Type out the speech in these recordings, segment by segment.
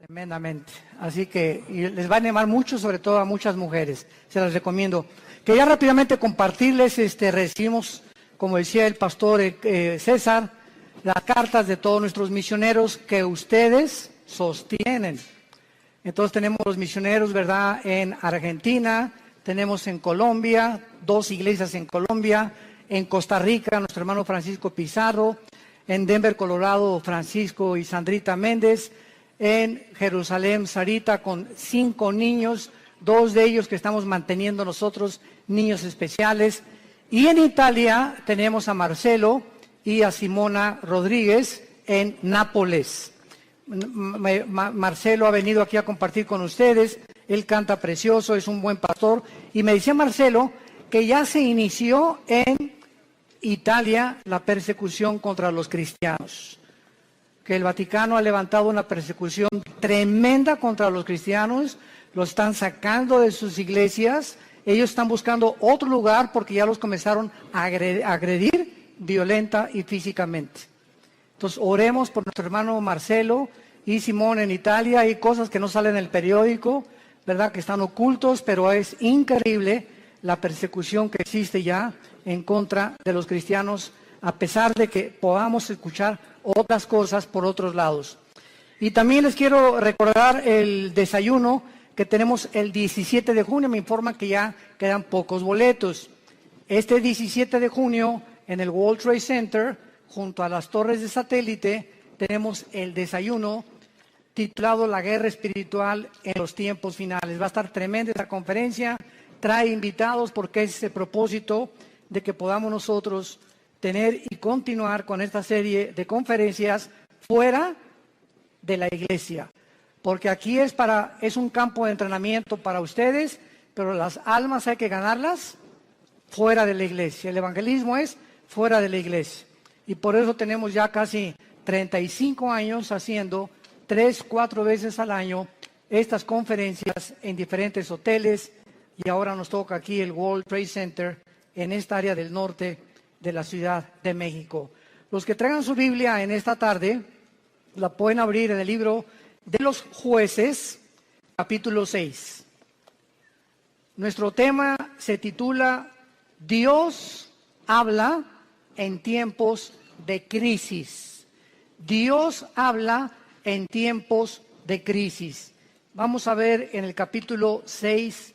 Tremendamente. Así que les va a animar mucho, sobre todo a muchas mujeres. Se las recomiendo. Quería rápidamente compartirles, recibimos, como decía el pastor César, las cartas de todos nuestros misioneros que ustedes sostienen. Entonces tenemos los misioneros, ¿verdad?, en Argentina, tenemos en Colombia, 2 iglesias en Colombia, en Costa Rica, nuestro hermano Francisco Pizarro, en Denver, Colorado, Francisco y Sandrita Méndez, en Jerusalén, Sarita, con 5 niños, 2 de ellos que estamos manteniendo nosotros, niños especiales. Y en Italia tenemos a Marcelo y a Simona Rodríguez en Nápoles. Marcelo ha venido aquí a compartir con ustedes, él canta precioso, es un buen pastor. Y me decía Marcelo que ya se inició en Italia la persecución contra los cristianos, que el Vaticano ha levantado una persecución tremenda contra los cristianos, los están sacando de sus iglesias, ellos están buscando otro lugar porque ya los comenzaron a agredir violenta y físicamente. Entonces oremos por nuestro hermano Marcelo y Simón en Italia. Hay cosas que no salen en el periódico, ¿verdad?, que están ocultos, pero es increíble la persecución que existe ya en contra de los cristianos, a pesar de que podamos escuchar otras cosas por otros lados. Y también les quiero recordar el desayuno que tenemos el 17 de junio. Me informan que ya quedan pocos boletos. Este 17 de junio en el World Trade Center, junto a las torres de satélite, tenemos el desayuno titulado La Guerra Espiritual en los Tiempos Finales. Va a estar tremenda esta conferencia, trae invitados porque es ese propósito de que podamos nosotros tener y continuar con esta serie de conferencias fuera de la iglesia. Porque aquí es un campo de entrenamiento para ustedes, pero las almas hay que ganarlas fuera de la iglesia. El evangelismo es fuera de la iglesia. Y por eso tenemos ya casi 35 años haciendo 3-4 veces al año estas conferencias en diferentes hoteles, y ahora nos toca aquí el World Trade Center en esta área del norte de la Ciudad de México. Los que traigan su Biblia en esta tarde la pueden abrir en el libro de los Jueces, capítulo 6. Nuestro tema se titula Dios habla en tiempos de crisis. Dios habla en tiempos de crisis. Vamos a ver en el capítulo 6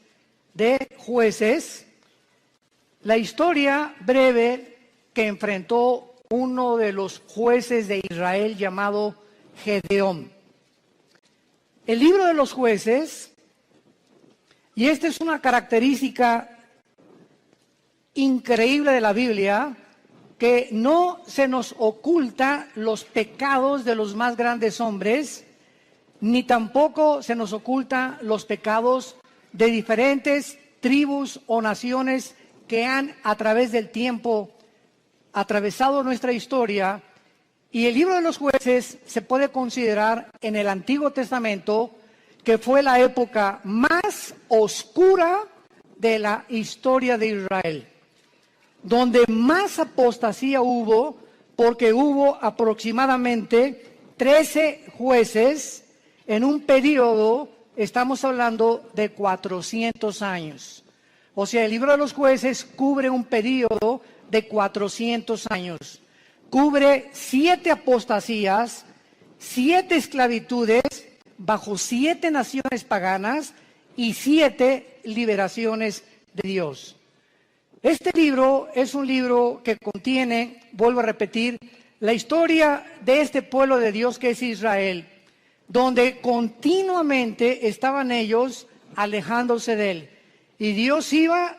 de Jueces la historia breve que enfrentó uno de los jueces de Israel llamado Gedeón. El libro de los Jueces, y esta es una característica increíble de la Biblia, que no se nos oculta los pecados de los más grandes hombres, ni tampoco se nos oculta los pecados de diferentes tribus o naciones que han a través del tiempo atravesado nuestra historia. Y el libro de los Jueces se puede considerar en el Antiguo Testamento que fue la época más oscura de la historia de Israel, donde más apostasía hubo, porque hubo aproximadamente 13 jueces en un periodo, estamos hablando de 400 años. O sea, el libro de los Jueces cubre un periodo de 400 años. Cubre 7 apostasías, 7 esclavitudes bajo 7 naciones paganas y 7 liberaciones de Dios. Este libro es un libro que contiene, vuelvo a repetir, la historia de este pueblo de Dios que es Israel, donde continuamente estaban ellos alejándose de él. Y Dios iba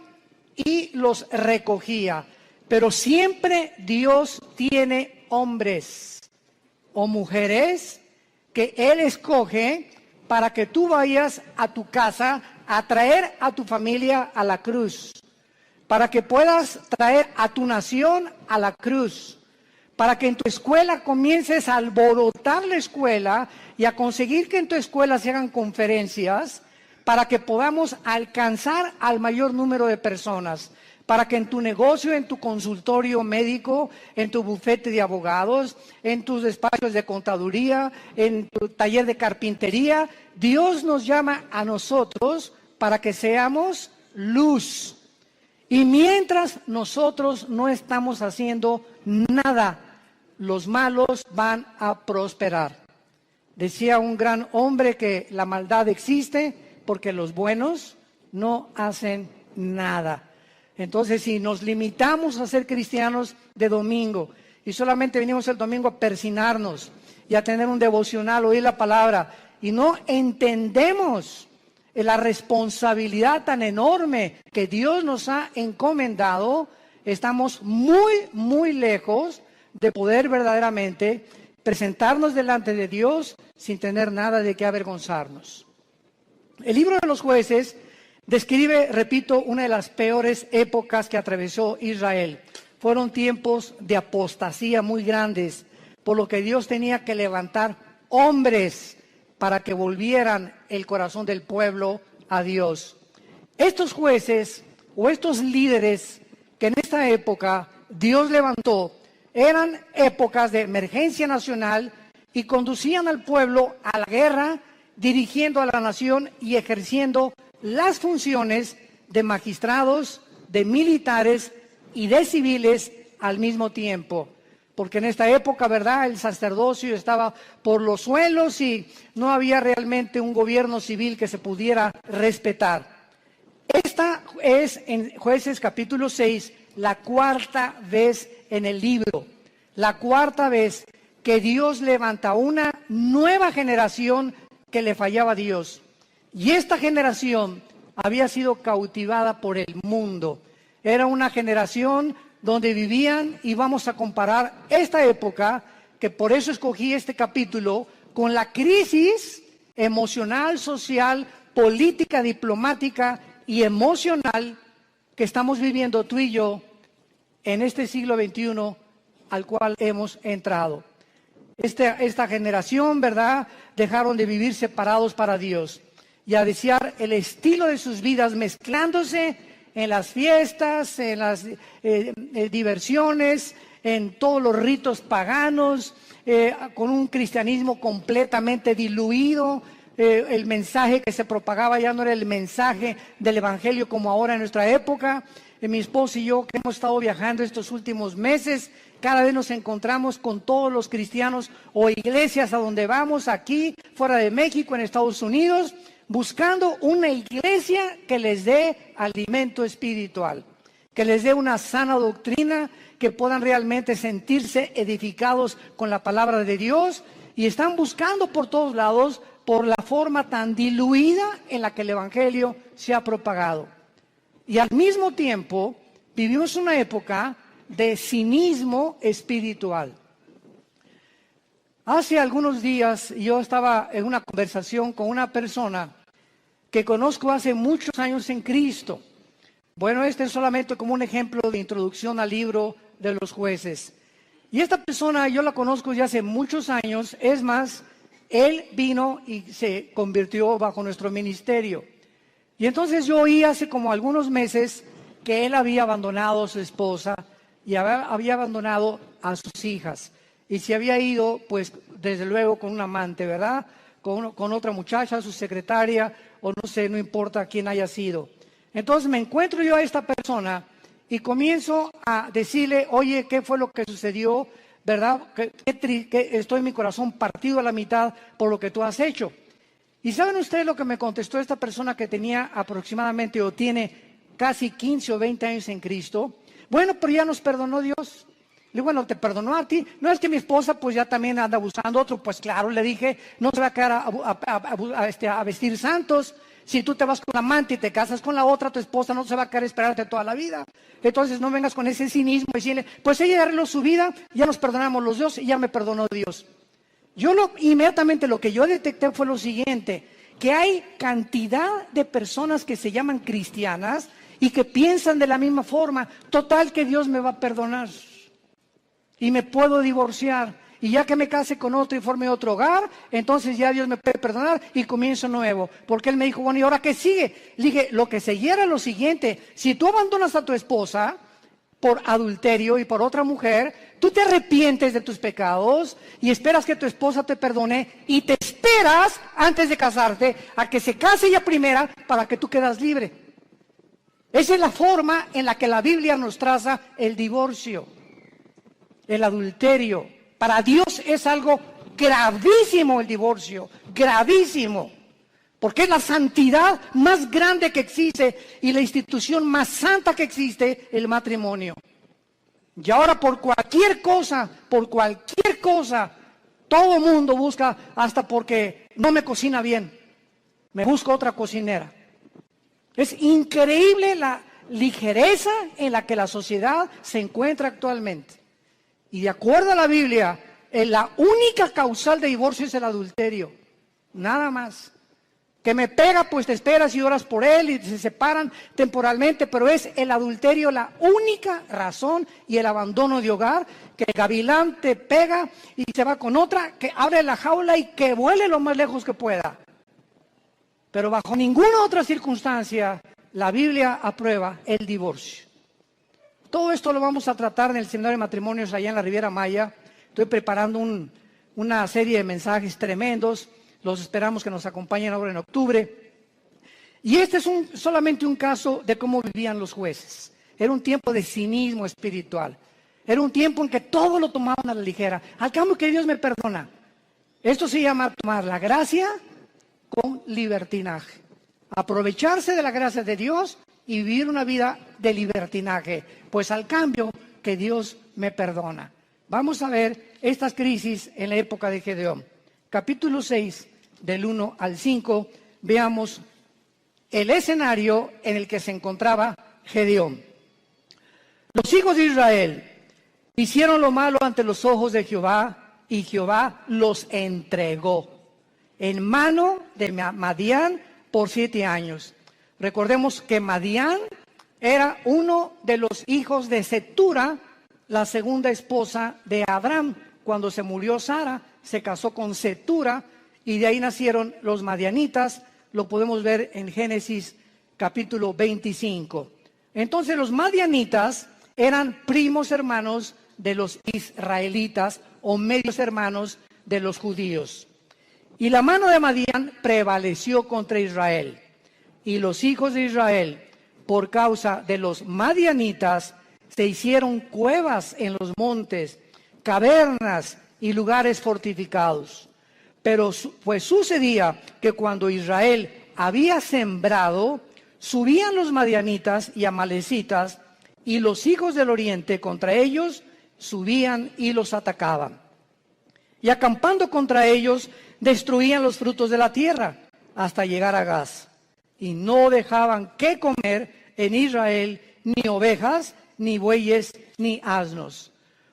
y los recogía. Pero siempre Dios tiene hombres o mujeres que Él escoge para que tú vayas a tu casa a traer a tu familia a la cruz, para que puedas traer a tu nación a la cruz, para que en tu escuela comiences a alborotar la escuela y a conseguir que en tu escuela se hagan conferencias, para que podamos alcanzar al mayor número de personas, para que en tu negocio, en tu consultorio médico, en tu bufete de abogados, en tus despachos de contaduría, en tu taller de carpintería, Dios nos llama a nosotros para que seamos luz. Y mientras nosotros no estamos haciendo nada, los malos van a prosperar. Decía un gran hombre que la maldad existe porque los buenos no hacen nada. Entonces, si nos limitamos a ser cristianos de domingo y solamente venimos el domingo a persinarnos y a tener un devocional, oír la palabra, y no entendemos la responsabilidad tan enorme que Dios nos ha encomendado, estamos muy, muy lejos de poder verdaderamente presentarnos delante de Dios sin tener nada de qué avergonzarnos. El libro de los Jueces describe, repito, una de las peores épocas que atravesó Israel. Fueron tiempos de apostasía muy grandes, por lo que Dios tenía que levantar hombres para que volvieran el corazón del pueblo a Dios. Estos jueces o estos líderes que en esta época Dios levantó, eran épocas de emergencia nacional y conducían al pueblo a la guerra, dirigiendo a la nación y ejerciendo las funciones de magistrados, de militares y de civiles al mismo tiempo. Porque en esta época, ¿verdad?, el sacerdocio estaba por los suelos y no había realmente un gobierno civil que se pudiera respetar. Esta es, en Jueces capítulo 6, la cuarta vez en el libro, la cuarta vez que Dios levanta una nueva generación que le fallaba a Dios. Y esta generación había sido cautivada por el mundo. Era una generación donde vivían, y vamos a comparar esta época, que por eso escogí este capítulo, con la crisis emocional, social, política, diplomática y emocional que estamos viviendo tú y yo en este siglo XXI al cual hemos entrado. Esta generación, ¿verdad?, dejaron de vivir separados para Dios y a desear el estilo de sus vidas mezclándose en las fiestas, en las diversiones, en todos los ritos paganos, con un cristianismo completamente diluido. El mensaje que se propagaba ya no era el mensaje del evangelio como ahora en nuestra época. Mi esposo y yo, que hemos estado viajando estos últimos meses, cada vez nos encontramos con todos los cristianos o iglesias a donde vamos, aquí, fuera de México, en Estados Unidos, buscando una iglesia que les dé alimento espiritual, que les dé una sana doctrina, que puedan realmente sentirse edificados con la palabra de Dios, y están buscando por todos lados por la forma tan diluida en la que el evangelio se ha propagado. Y al mismo tiempo vivimos una época de cinismo espiritual. Hace algunos días yo estaba en una conversación con una persona que conozco hace muchos años en Cristo. Bueno, este es solamente como un ejemplo de introducción al libro de los Jueces. Y esta persona yo la conozco ya hace muchos años. Es más, él vino y se convirtió bajo nuestro ministerio. Y entonces yo oí hace como algunos meses que él había abandonado a su esposa y había abandonado a sus hijas. Y se había ido, pues, desde luego con un amante, ¿verdad? Con otra muchacha, su secretaria, o no sé, no importa quién haya sido. Entonces me encuentro yo a esta persona y comienzo a decirle, oye, ¿qué fue lo que sucedió? ¿Verdad? Que estoy en mi corazón partido a la mitad por lo que tú has hecho. ¿Y saben ustedes lo que me contestó esta persona que tenía aproximadamente o tiene casi 15 o 20 años en Cristo? Bueno, pero ya nos perdonó Dios. Le digo, bueno, ¿te perdonó a ti? No, es que mi esposa pues ya también anda buscando otro. Pues claro, le dije, no se va a quedar a vestir santos. Si tú te vas con la amante y te casas con la otra, tu esposa no se va a quedar a esperarte toda la vida. Entonces no vengas con ese cinismo y decirle, pues ella arregló su vida, ya nos perdonamos los dos y ya me perdonó Dios. Inmediatamente lo que yo detecté fue lo siguiente, que hay cantidad de personas que se llaman cristianas y que piensan de la misma forma, total que Dios me va a perdonar y me puedo divorciar y ya que me case con otro y forme otro hogar, entonces ya Dios me puede perdonar y comienzo nuevo. Porque él me dijo, bueno, ¿y ahora qué sigue? Le dije, lo que seguía era lo siguiente: si tú abandonas a tu esposa por adulterio y por otra mujer, tú te arrepientes de tus pecados y esperas que tu esposa te perdone y te esperas antes de casarte a que se case ella primera para que tú quedas libre. Esa es la forma en la que la Biblia nos traza el divorcio, el adulterio. Para Dios es algo gravísimo el divorcio, gravísimo. Porque es la santidad más grande que existe y la institución más santa que existe, el matrimonio. Y ahora por cualquier cosa, todo mundo busca, hasta porque no me cocina bien, me busco otra cocinera. Es increíble la ligereza en la que la sociedad se encuentra actualmente. Y de acuerdo a la Biblia, la única causal de divorcio es el adulterio, nada más. Que me pega, pues te esperas y oras por él y se separan temporalmente, pero es el adulterio la única razón, y el abandono de hogar, que el gavilán te pega y se va con otra, que abre la jaula y que vuele lo más lejos que pueda. Pero bajo ninguna otra circunstancia la Biblia aprueba el divorcio. Todo esto lo vamos a tratar en el seminario de matrimonios allá en la Riviera Maya. Estoy preparando una serie de mensajes tremendos. Los esperamos que nos acompañen ahora en octubre. Y este es solamente un caso de cómo vivían los jueces. Era un tiempo de cinismo espiritual. Era un tiempo en que todo lo tomaban a la ligera. Al cambio que Dios me perdona. Esto se llama tomar la gracia con libertinaje. Aprovecharse de la gracia de Dios y vivir una vida de libertinaje. Pues al cambio que Dios me perdona. Vamos a ver estas crisis en la época de Gedeón. Capítulo 6, del 1 al 5, veamos el escenario en el que se encontraba Gedeón. Los hijos de Israel hicieron lo malo ante los ojos de Jehová, y Jehová los entregó en mano de Madián por 7 años. Recordemos que Madián era uno de los hijos de Cetura, la segunda esposa de Abraham. Cuando se murió Sara, se casó con Cetura y de ahí nacieron los madianitas. Lo podemos ver en Génesis capítulo 25. Entonces los madianitas eran primos hermanos de los israelitas o medios hermanos de los judíos. Y la mano de Madián prevaleció contra Israel. Y los hijos de Israel, por causa de los madianitas, se hicieron cuevas en los montes, cavernas y lugares fortificados. Pero pues sucedía que cuando Israel había sembrado, subían los madianitas y amalecitas, y los hijos del oriente contra ellos subían y los atacaban. Y acampando contra ellos, destruían los frutos de la tierra hasta llegar a Gaz. Y no dejaban que comer en Israel ni ovejas, ni bueyes, ni asnos.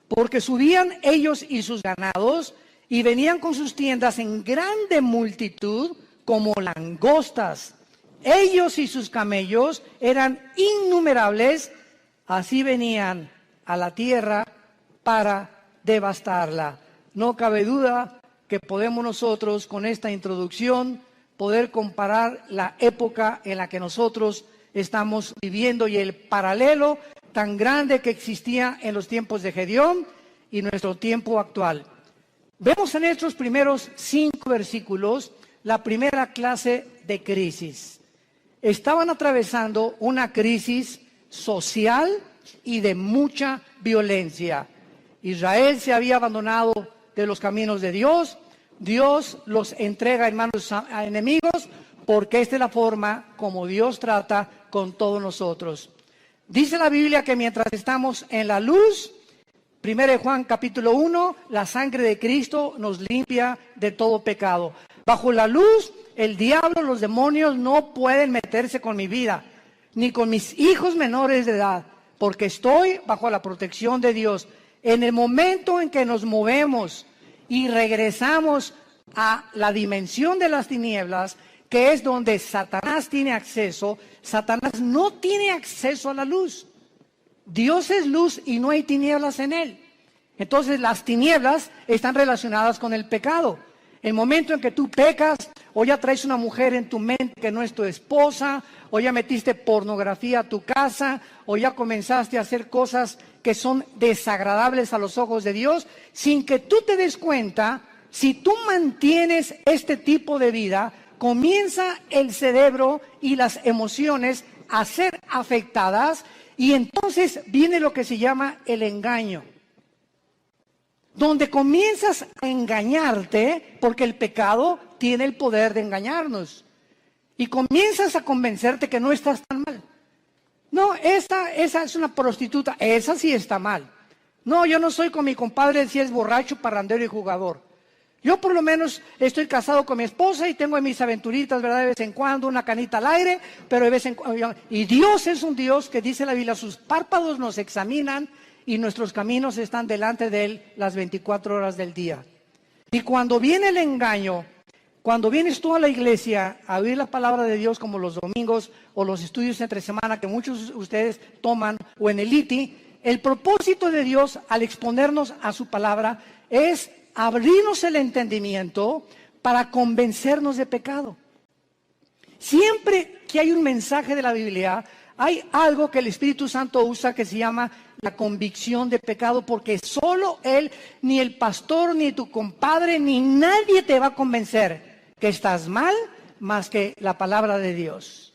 Porque subían ellos y sus ganados, y venían con sus tiendas en grande multitud, como langostas. Ellos y sus camellos eran innumerables, así venían a la tierra para devastarla. No cabe duda que podemos nosotros, con esta introducción, poder comparar la época en la que nosotros estamos viviendo y el paralelo tan grande que existía en los tiempos de Gedeón y nuestro tiempo actual. Vemos en estos primeros 5 versículos la primera clase de crisis. Estaban atravesando una crisis social y de mucha violencia. Israel se había abandonado de los caminos de Dios. Dios los entrega en manos a enemigos, porque esta es la forma como Dios trata con todos nosotros. Dice la Biblia que mientras estamos en la luz, 1 Juan capítulo 1, la sangre de Cristo nos limpia de todo pecado. Bajo la luz, el diablo, los demonios no pueden meterse con mi vida, ni con mis hijos menores de edad, porque estoy bajo la protección de Dios. En el momento en que nos movemos y regresamos a la dimensión de las tinieblas, que es donde Satanás tiene acceso, Satanás no tiene acceso a la luz. Dios es luz y no hay tinieblas en él. Entonces las tinieblas están relacionadas con el pecado. El momento en que tú pecas, o ya traes una mujer en tu mente que no es tu esposa, o ya metiste pornografía a tu casa, o ya comenzaste a hacer cosas que son desagradables a los ojos de Dios, sin que tú te des cuenta, si tú mantienes este tipo de vida, comienza el cerebro y las emociones a ser afectadas, y entonces viene lo que se llama el engaño, donde comienzas a engañarte, porque el pecado tiene el poder de engañarnos, y comienzas a convencerte que no estás tan mal. No, esa es una prostituta, esa sí está mal. No, yo no soy con mi compadre si es borracho, parrandero y jugador. Yo por lo menos estoy casado con mi esposa y tengo mis aventuritas, ¿verdad? De vez en cuando, una canita al aire, pero de vez en cuando. Y Dios es un Dios que dice la Biblia, sus párpados nos examinan y nuestros caminos están delante de Él las 24 horas del día. Y cuando viene el engaño, cuando vienes tú a la iglesia a oír la palabra de Dios como los domingos o los estudios entre semana que muchos de ustedes toman o en el ITI, el propósito de Dios al exponernos a su palabra es abrirnos el entendimiento para convencernos de pecado. Siempre que hay un mensaje de la Biblia, hay algo que el Espíritu Santo usa que se llama la convicción de pecado, porque solo Él, ni el pastor, ni tu compadre, ni nadie te va a convencer que estás mal más que la palabra de Dios.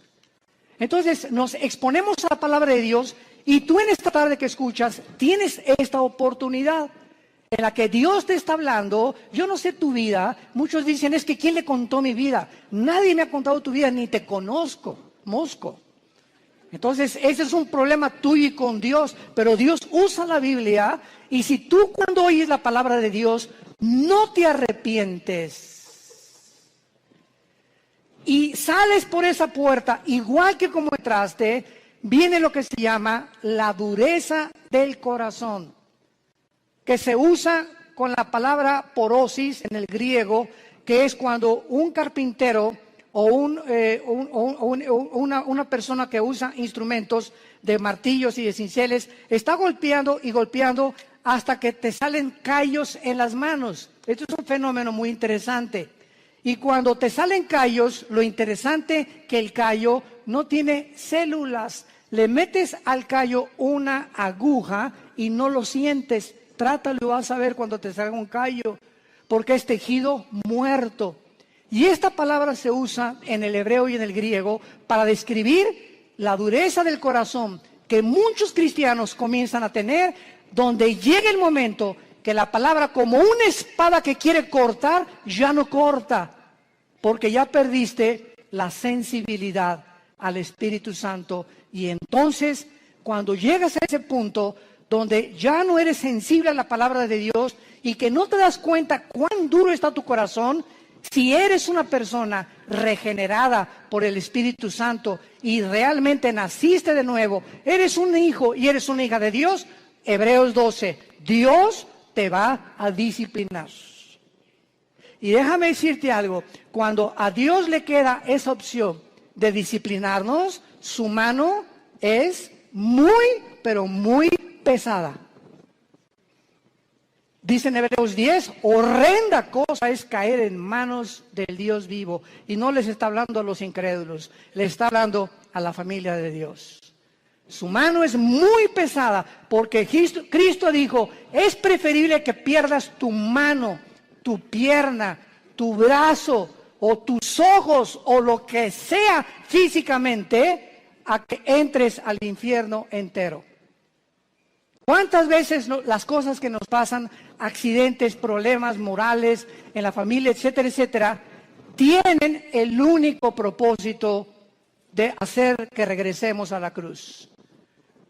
Entonces nos exponemos a la palabra de Dios y tú en esta tarde que escuchas tienes esta oportunidad en la que Dios te está hablando. Yo no sé tu vida. Muchos dicen, es que ¿quién le contó mi vida? Nadie me ha contado tu vida, ni te conozco, mosco. Entonces ese es un problema tuyo y con Dios, pero Dios usa la Biblia, y si tú cuando oyes la palabra de Dios no te arrepientes y sales por esa puerta igual que como entraste, viene lo que se llama la dureza del corazón, que se usa con la palabra porosis en el griego, que es cuando un carpintero o una persona que usa instrumentos de martillos y de cinceles está golpeando y golpeando hasta que te salen callos en las manos. Esto es un fenómeno muy interesante. Y cuando te salen callos, lo interesante que el callo no tiene células. Le metes al callo una aguja y no lo sientes. Trátalo y vas a ver cuando te salga un callo, porque es tejido muerto. Y esta palabra se usa en el hebreo y en el griego para describir la dureza del corazón que muchos cristianos comienzan a tener, donde llega el momento que la palabra, como una espada que quiere cortar, ya no corta, porque ya perdiste la sensibilidad al Espíritu Santo. Y entonces, cuando llegas a ese punto donde ya no eres sensible a la palabra de Dios y que no te das cuenta cuán duro está tu corazón, si eres una persona regenerada por el Espíritu Santo y realmente naciste de nuevo, eres un hijo y eres una hija de Dios, Hebreos 12, Dios te va a disciplinar. Y déjame decirte algo, cuando a Dios le queda esa opción de disciplinarnos, su mano es muy, pero muy pesada. Dice en Hebreos 10, horrenda cosa es caer en manos del Dios vivo. Y no les está hablando a los incrédulos, les está hablando a la familia de Dios. Su mano es muy pesada, porque Cristo dijo, es preferible que pierdas tu mano, tu pierna, tu brazo o tus ojos o lo que sea físicamente, a que entres al infierno entero. ¿Cuántas veces las cosas que nos pasan, accidentes, problemas morales en la familia, etcétera, etcétera, tienen el único propósito de hacer que regresemos a la cruz?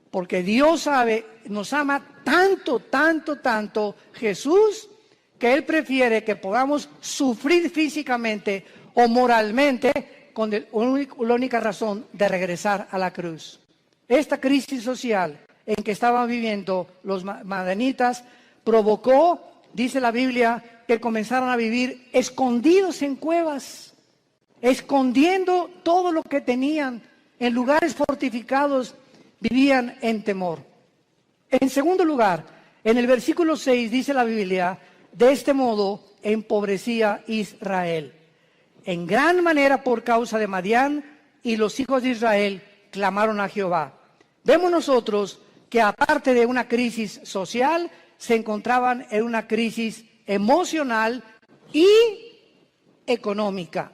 Porque Dios sabe, nos ama tanto, tanto, tanto Jesús, que Él prefiere que podamos sufrir físicamente o moralmente con la única razón de regresar a la cruz. Esta crisis social en que estaban viviendo los madianitas provocó, dice la Biblia, que comenzaron a vivir escondidos en cuevas, escondiendo todo lo que tenían en lugares fortificados, vivían en temor. En segundo lugar, En el versículo 6 dice la Biblia, de este modo empobrecía Israel en gran manera por causa de Madián, y los hijos de Israel clamaron a Jehová. Vemos nosotros que aparte de una crisis social, se encontraban en una crisis emocional y económica.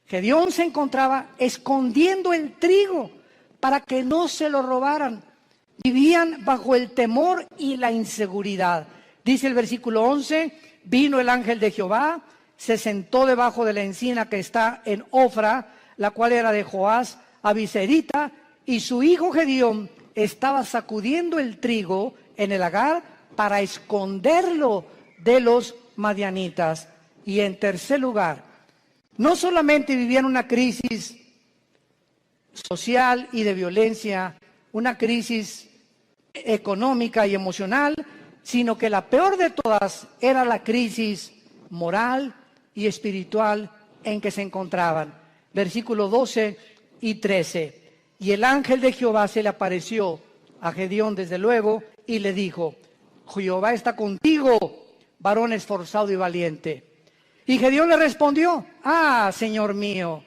Gedeón se encontraba escondiendo el trigo para que no se lo robaran. Vivían bajo el temor y la inseguridad. Dice el versículo 11, vino el ángel de Jehová, se sentó debajo de la encina que está en Ofra, la cual era de Joás, abiserita, y su hijo Gedeón estaba sacudiendo el trigo en el lagar para esconderlo de los madianitas. Y en tercer lugar, no solamente vivían una crisis social y de violencia, una crisis económica y emocional, sino que la peor de todas era la crisis moral y espiritual en que se encontraban. Versículos 12 y 13. Y el ángel de Jehová se le apareció a Gedeón desde luego y le dijo, Jehová está contigo, varón esforzado y valiente. Y Gedeón le respondió, Señor mío,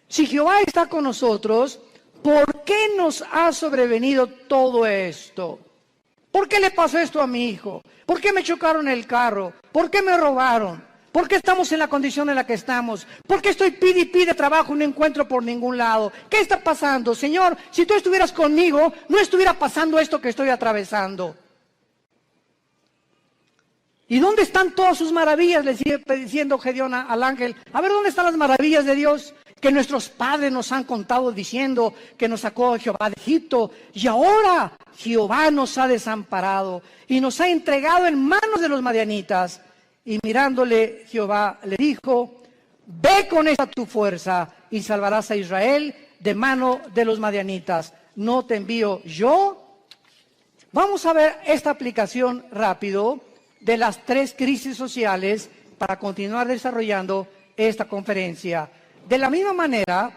si Jehová está con nosotros, ¿por qué nos ha sobrevenido todo esto? ¿Por qué le pasó esto a mi hijo? ¿Por qué me chocaron el carro? ¿Por qué me robaron? ¿Por qué estamos en la condición en la que estamos? ¿Por qué estoy pide y pide trabajo y no encuentro por ningún lado? ¿Qué está pasando? Señor, si tú estuvieras conmigo, no estuviera pasando esto que estoy atravesando. ¿Y dónde están todas sus maravillas? Le sigue diciendo Gedeón al ángel. A ver, ¿dónde están las maravillas de Dios? Que nuestros padres nos han contado diciendo que nos sacó Jehová de Egipto. Y ahora Jehová nos ha desamparado y nos ha entregado en manos de los madianitas. Y mirándole Jehová le dijo, ve con esta tu fuerza y salvarás a Israel de mano de los madianitas. ¿No te envío yo? Vamos a ver esta aplicación rápido de las tres crisis sociales para continuar desarrollando esta conferencia. De la misma manera,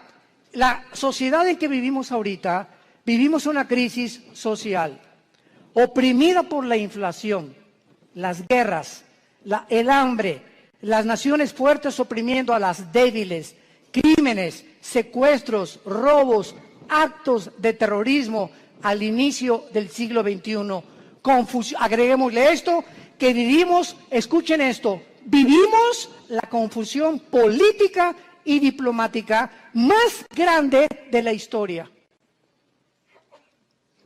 la sociedad en que vivimos ahorita, vivimos una crisis social, oprimida por la inflación, las guerras, el hambre, las naciones fuertes oprimiendo a las débiles, crímenes, secuestros, robos, actos de terrorismo al inicio del siglo XXI. Agreguémosle esto, que vivimos, escuchen esto, vivimos la confusión política y diplomática más grande de la historia.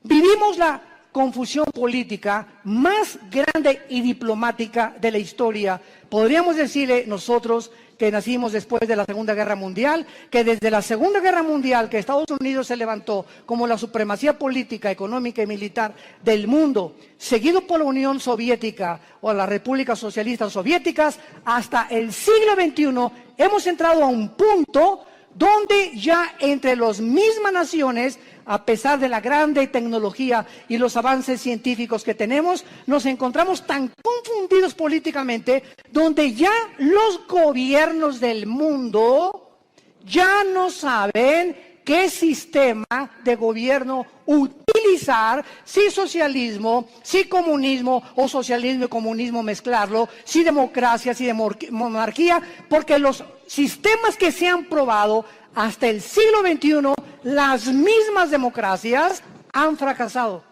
Vivimos la confusión política más grande y diplomática de la historia. Podríamos decirle nosotros que nacimos después de la Segunda Guerra Mundial, que desde la Segunda Guerra Mundial, que Estados Unidos se levantó como la supremacía política, económica y militar del mundo, seguido por la Unión Soviética o las repúblicas socialistas soviéticas, hasta el siglo XXI hemos entrado a un punto donde ya entre las mismas naciones, a pesar de la grande tecnología y los avances científicos que tenemos, nos encontramos tan confundidos políticamente, donde ya los gobiernos del mundo ya no saben qué sistema de gobierno utilizar, si socialismo, si comunismo o socialismo y comunismo mezclarlo, si democracia, si monarquía, porque los sistemas que se han probado hasta el siglo XXI, las mismas democracias han fracasado.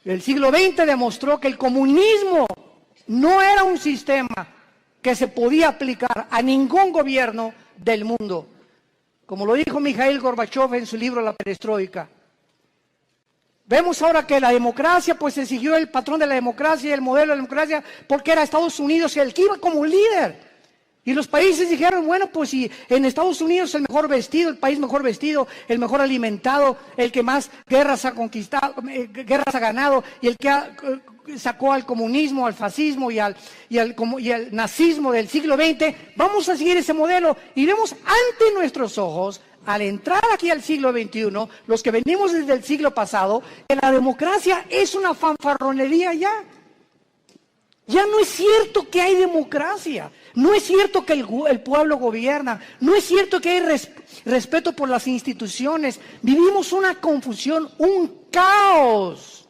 El siglo XX demostró que el comunismo no era un sistema que se podía aplicar a ningún gobierno del mundo, como lo dijo Mikhail Gorbachev en su libro La Perestroika. Vemos ahora que la democracia, pues se siguió el patrón de la democracia y el modelo de la democracia, porque era Estados Unidos el que iba como líder. Y los países dijeron, bueno, pues si en Estados Unidos el mejor vestido, el país mejor vestido, el mejor alimentado, el que más guerras ha conquistado, guerras ha ganado, y el que sacó al comunismo, al fascismo y al nazismo del siglo XX, vamos a seguir ese modelo. Y vemos ante nuestros ojos, al entrar aquí al siglo XXI, los que venimos desde el siglo pasado, que la democracia es una fanfarronería ya. Ya no es cierto que hay democracia, no es cierto que el pueblo gobierna, no es cierto que hay respeto por las instituciones. Vivimos una confusión, un caos.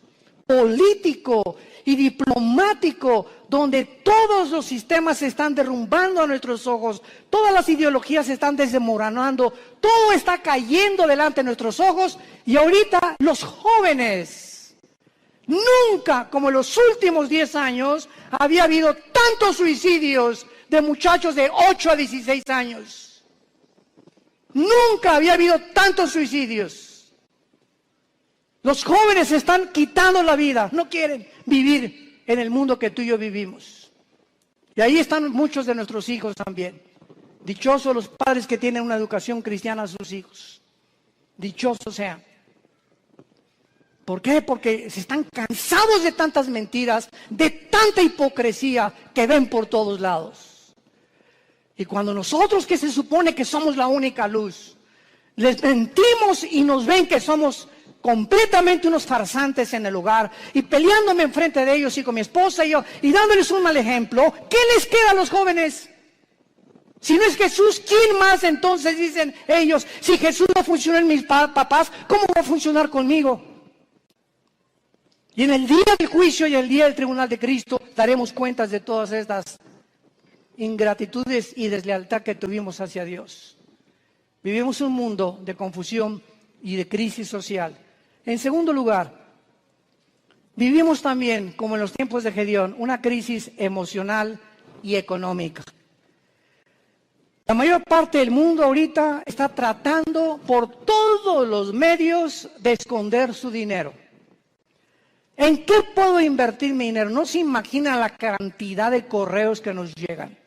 político y diplomático, donde todos los sistemas se están derrumbando a nuestros ojos, todas las ideologías se están desmoronando, todo está cayendo delante de nuestros ojos, y ahorita los jóvenes, nunca como en los últimos 10 años había habido tantos suicidios de muchachos de 8 a 16 años. Nunca había habido tantos suicidios. Los jóvenes se están quitando la vida, no quieren vivir en el mundo que tú y yo vivimos. Y ahí están muchos de nuestros hijos también. Dichosos los padres que tienen una educación cristiana a sus hijos. Dichosos sean. ¿Por qué? Porque se están cansados de tantas mentiras, de tanta hipocresía que ven por todos lados. Y cuando nosotros, que se supone que somos la única luz, les mentimos y nos ven que somos completamente unos farsantes en el hogar, y peleándome enfrente de ellos y con mi esposa y yo, y dándoles un mal ejemplo, ¿qué les queda a los jóvenes? Si no es Jesús, ¿quién más entonces? Dicen ellos, si Jesús no funcionó en mis papás, ¿cómo va a funcionar conmigo? Y en el día del juicio y el día del tribunal de Cristo daremos cuentas de todas estas ingratitudes y deslealtad que tuvimos hacia Dios. Vivimos un mundo de confusión y de crisis social. En segundo lugar, vivimos también, como en los tiempos de Gedeón, una crisis emocional y económica. La mayor parte del mundo ahorita está tratando por todos los medios de esconder su dinero. ¿En qué puedo invertir mi dinero? No se imagina la cantidad de correos que nos llegan.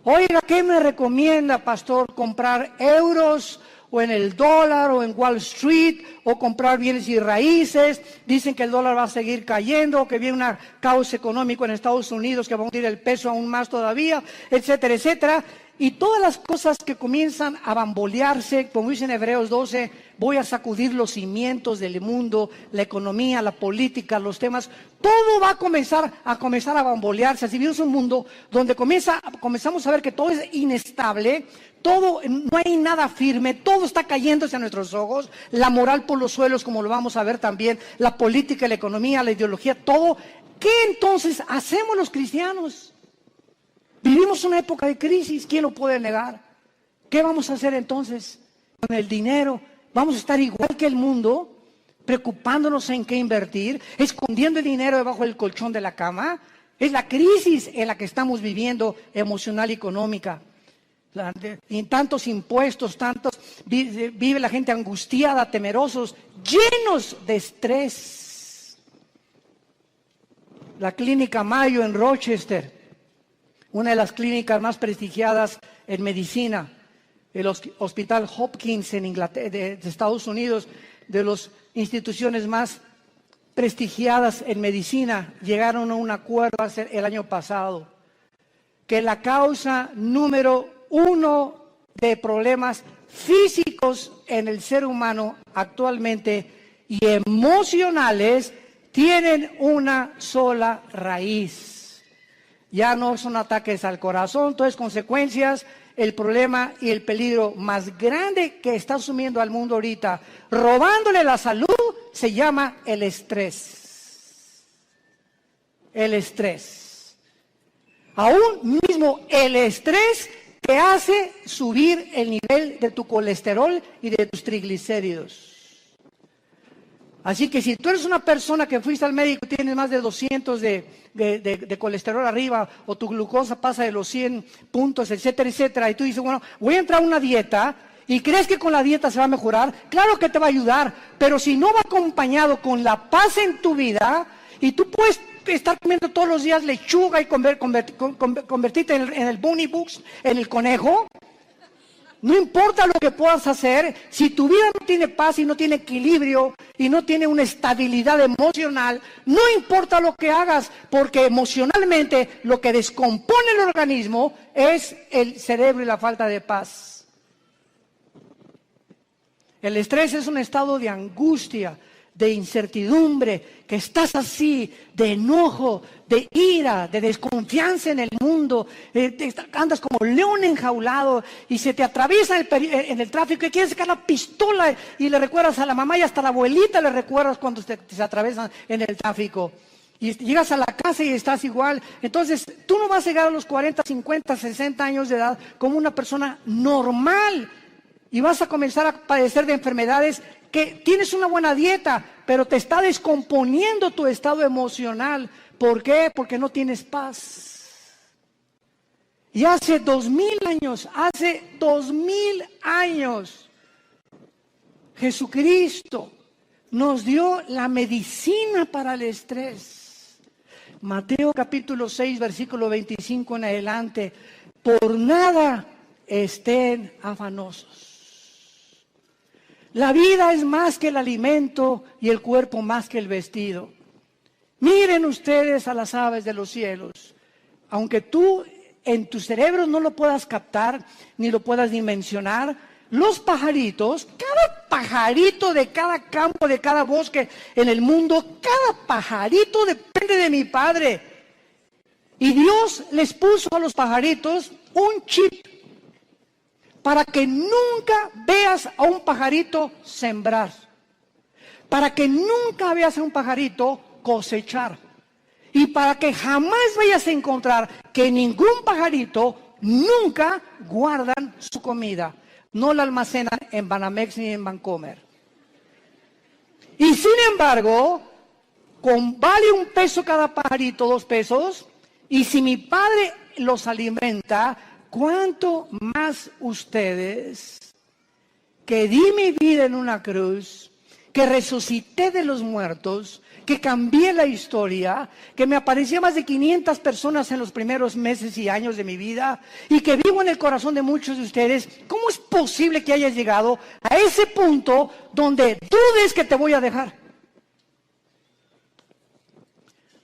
Oiga, ¿qué me recomienda, pastor? ¿Comprar euros o en el dólar o en Wall Street o comprar bienes y raíces? Dicen que el dólar va a seguir cayendo, que viene un caos económico en Estados Unidos que va a hundir el peso aún más todavía, etcétera, etcétera. Y todas las cosas que comienzan a bambolearse, como dice en Hebreos 12, voy a sacudir los cimientos del mundo, la economía, la política, los temas, todo va a comenzar a bambolearse. Así vivimos un mundo donde comenzamos a ver que todo es inestable, todo, no hay nada firme, todo está cayéndose a nuestros ojos, la moral por los suelos, como lo vamos a ver también, la política, la economía, la ideología, todo. ¿Qué entonces hacemos los cristianos? Vivimos una época de crisis, ¿quién lo puede negar? ¿Qué vamos a hacer entonces con el dinero? ¿Vamos a estar igual que el mundo, preocupándonos en qué invertir, escondiendo el dinero debajo del colchón de la cama? Es la crisis en la que estamos viviendo, emocional y económica. Y tantos impuestos, vive la gente angustiada, temerosos, llenos de estrés. La clínica Mayo en Rochester, una de las clínicas más prestigiadas en medicina, el Hospital Hopkins en Inglaterra, de Estados Unidos, de las instituciones más prestigiadas en medicina, llegaron a un acuerdo el año pasado, que la causa número 1 de problemas físicos en el ser humano actualmente y emocionales tienen una sola raíz. Ya no son ataques al corazón, todo es consecuencias. El problema y el peligro más grande que está asumiendo al mundo ahorita, robándole la salud, se llama el estrés. El estrés. Aún mismo el estrés te hace subir el nivel de tu colesterol y de tus triglicéridos. Así que si tú eres una persona que fuiste al médico y tienes más de 200 de colesterol arriba, o tu glucosa pasa de los 100 puntos, etcétera, etcétera, y tú dices, bueno, voy a entrar a una dieta, y crees que con la dieta se va a mejorar, claro que te va a ayudar, pero si no va acompañado con la paz en tu vida, y tú puedes estar comiendo todos los días lechuga y convertirte en el bunny bugs, en el conejo. No importa lo que puedas hacer, si tu vida no tiene paz y no tiene equilibrio y no tiene una estabilidad emocional, no importa lo que hagas, porque emocionalmente lo que descompone el organismo es el cerebro y la falta de paz. El estrés es un estado de angustia, de incertidumbre, que estás así, de enojo, de ira, de desconfianza en el mundo, andas como león enjaulado y se te atraviesa en el tráfico y quieres sacar la pistola y le recuerdas a la mamá y hasta a la abuelita le recuerdas cuando se atraviesan en el tráfico. Y llegas a la casa y estás igual. Entonces, tú no vas a llegar a los 40, 50, 60 años de edad como una persona normal. Y vas a comenzar a padecer de enfermedades que tienes una buena dieta, pero te está descomponiendo tu estado emocional. ¿Por qué? Porque no tienes paz. Y hace 2000 años, Jesucristo nos dio la medicina para el estrés. Mateo capítulo 6, versículo 25 en adelante. Por nada estén afanosos. La vida es más que el alimento y el cuerpo más que el vestido. Miren ustedes a las aves de los cielos. Aunque tú en tu cerebro no lo puedas captar ni lo puedas dimensionar, los pajaritos, cada pajarito de cada campo, de cada bosque en el mundo, cada pajarito depende de mi Padre. Y Dios les puso a los pajaritos un chip para que nunca veas a un pajarito sembrar, para que nunca veas a un pajarito cosechar, y para que jamás vayas a encontrar que ningún pajarito nunca guardan su comida. No la almacenan en Banamex ni en Bancomer. Y sin embargo, vale $1 cada pajarito, $2. Y si mi Padre los alimenta, ¿cuánto más ustedes, que di mi vida en una cruz, que resucité de los muertos, que cambié la historia, que me aparecía más de 500 personas en los primeros meses y años de mi vida, y que vivo en el corazón de muchos de ustedes? ¿Cómo es posible que hayas llegado a ese punto donde dudes que te voy a dejar?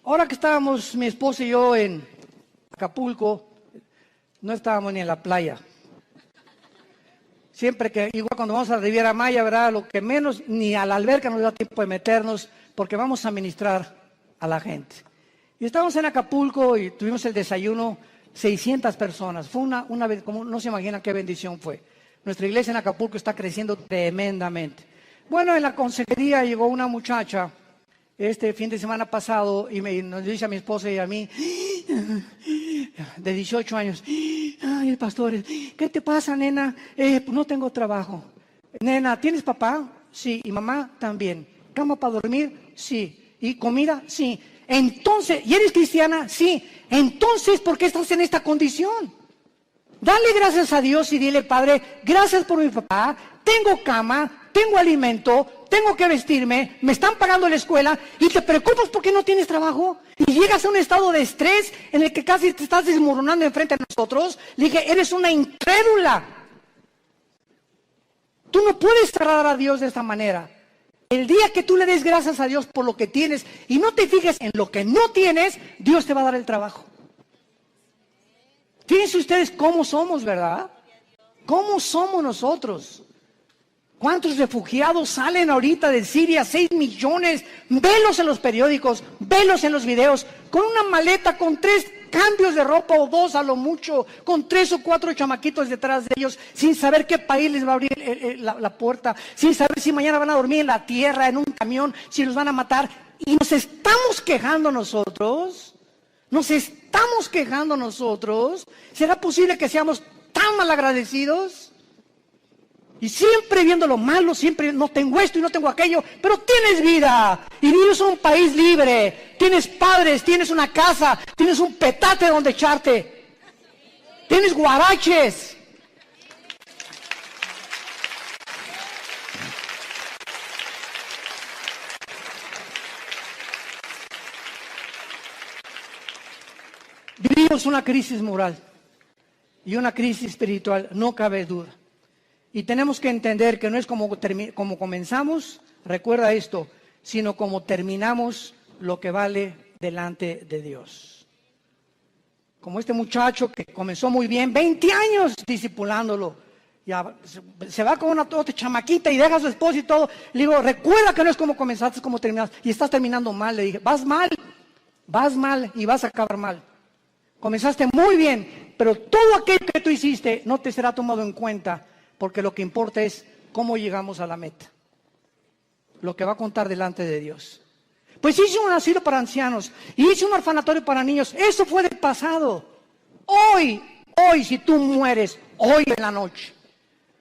Ahora que estábamos mi esposa y yo en Acapulco, no estábamos ni en la playa. Siempre que, igual cuando vamos a la Riviera Maya, ¿verdad? Lo que menos, ni a la alberca nos da tiempo de meternos, porque vamos a ministrar a la gente. Y estábamos en Acapulco y tuvimos el desayuno, 600 personas. Fue una vez, como no se imaginan qué bendición fue. Nuestra iglesia en Acapulco está creciendo tremendamente. Bueno, en la consejería llegó una muchacha este fin de semana pasado y nos dice a mi esposa y a mí, de 18 años, ay, el pastor, ¿qué te pasa, nena? Pues no tengo trabajo. Nena, ¿tienes papá? Sí, y mamá también. ¿Cama para dormir? Sí. ¿Y comida? Sí. Entonces, ¿y eres cristiana? Sí. Entonces, ¿por qué estás en esta condición? Dale gracias a Dios y dile, Padre, gracias por mi papá, tengo cama, tengo alimento, tengo que vestirme, me están pagando la escuela y te preocupas porque no tienes trabajo y llegas a un estado de estrés en el que casi te estás desmoronando enfrente de nosotros. Le dije, eres una incrédula. Tú no puedes agradar a Dios de esta manera. El día que tú le des gracias a Dios por lo que tienes y no te fijes en lo que no tienes, Dios te va a dar el trabajo. Fíjense ustedes cómo somos, ¿verdad? ¿Cómo somos nosotros? ¿Cuántos refugiados salen ahorita de Siria? 6 millones. Velos en los periódicos, velos en los videos, con una maleta, con 3 cambios de ropa o 2 a lo mucho, con 3 o 4 chamaquitos detrás de ellos, sin saber qué país les va a abrir la puerta, sin saber si mañana van a dormir en la tierra, en un camión, si los van a matar. Y nos estamos quejando nosotros. Nos estamos quejando nosotros. ¿Será posible que seamos tan malagradecidos? Y siempre viendo lo malo, siempre no tengo esto y no tengo aquello, pero tienes vida y vives en un país libre, tienes padres, tienes una casa, tienes un petate donde echarte, tienes guaraches. Vivimos una crisis moral y una crisis espiritual, no cabe duda. Y tenemos que entender que no es como comenzamos, recuerda esto, sino como terminamos lo que vale delante de Dios. Como este muchacho que comenzó muy bien, 20 años discipulándolo, Ya, se va con una otra chamaquita y deja a su esposo y todo. Le digo, recuerda que no es como comenzaste, es como terminaste. Y estás terminando mal. Le dije, vas mal y vas a acabar mal. Comenzaste muy bien, pero todo aquello que tú hiciste no te será tomado en cuenta, porque lo que importa es cómo llegamos a la meta. Lo que va a contar delante de Dios. Pues hice un asilo para ancianos y hice un orfanatorio para niños. Eso fue del pasado. Hoy, si tú mueres, hoy en la noche,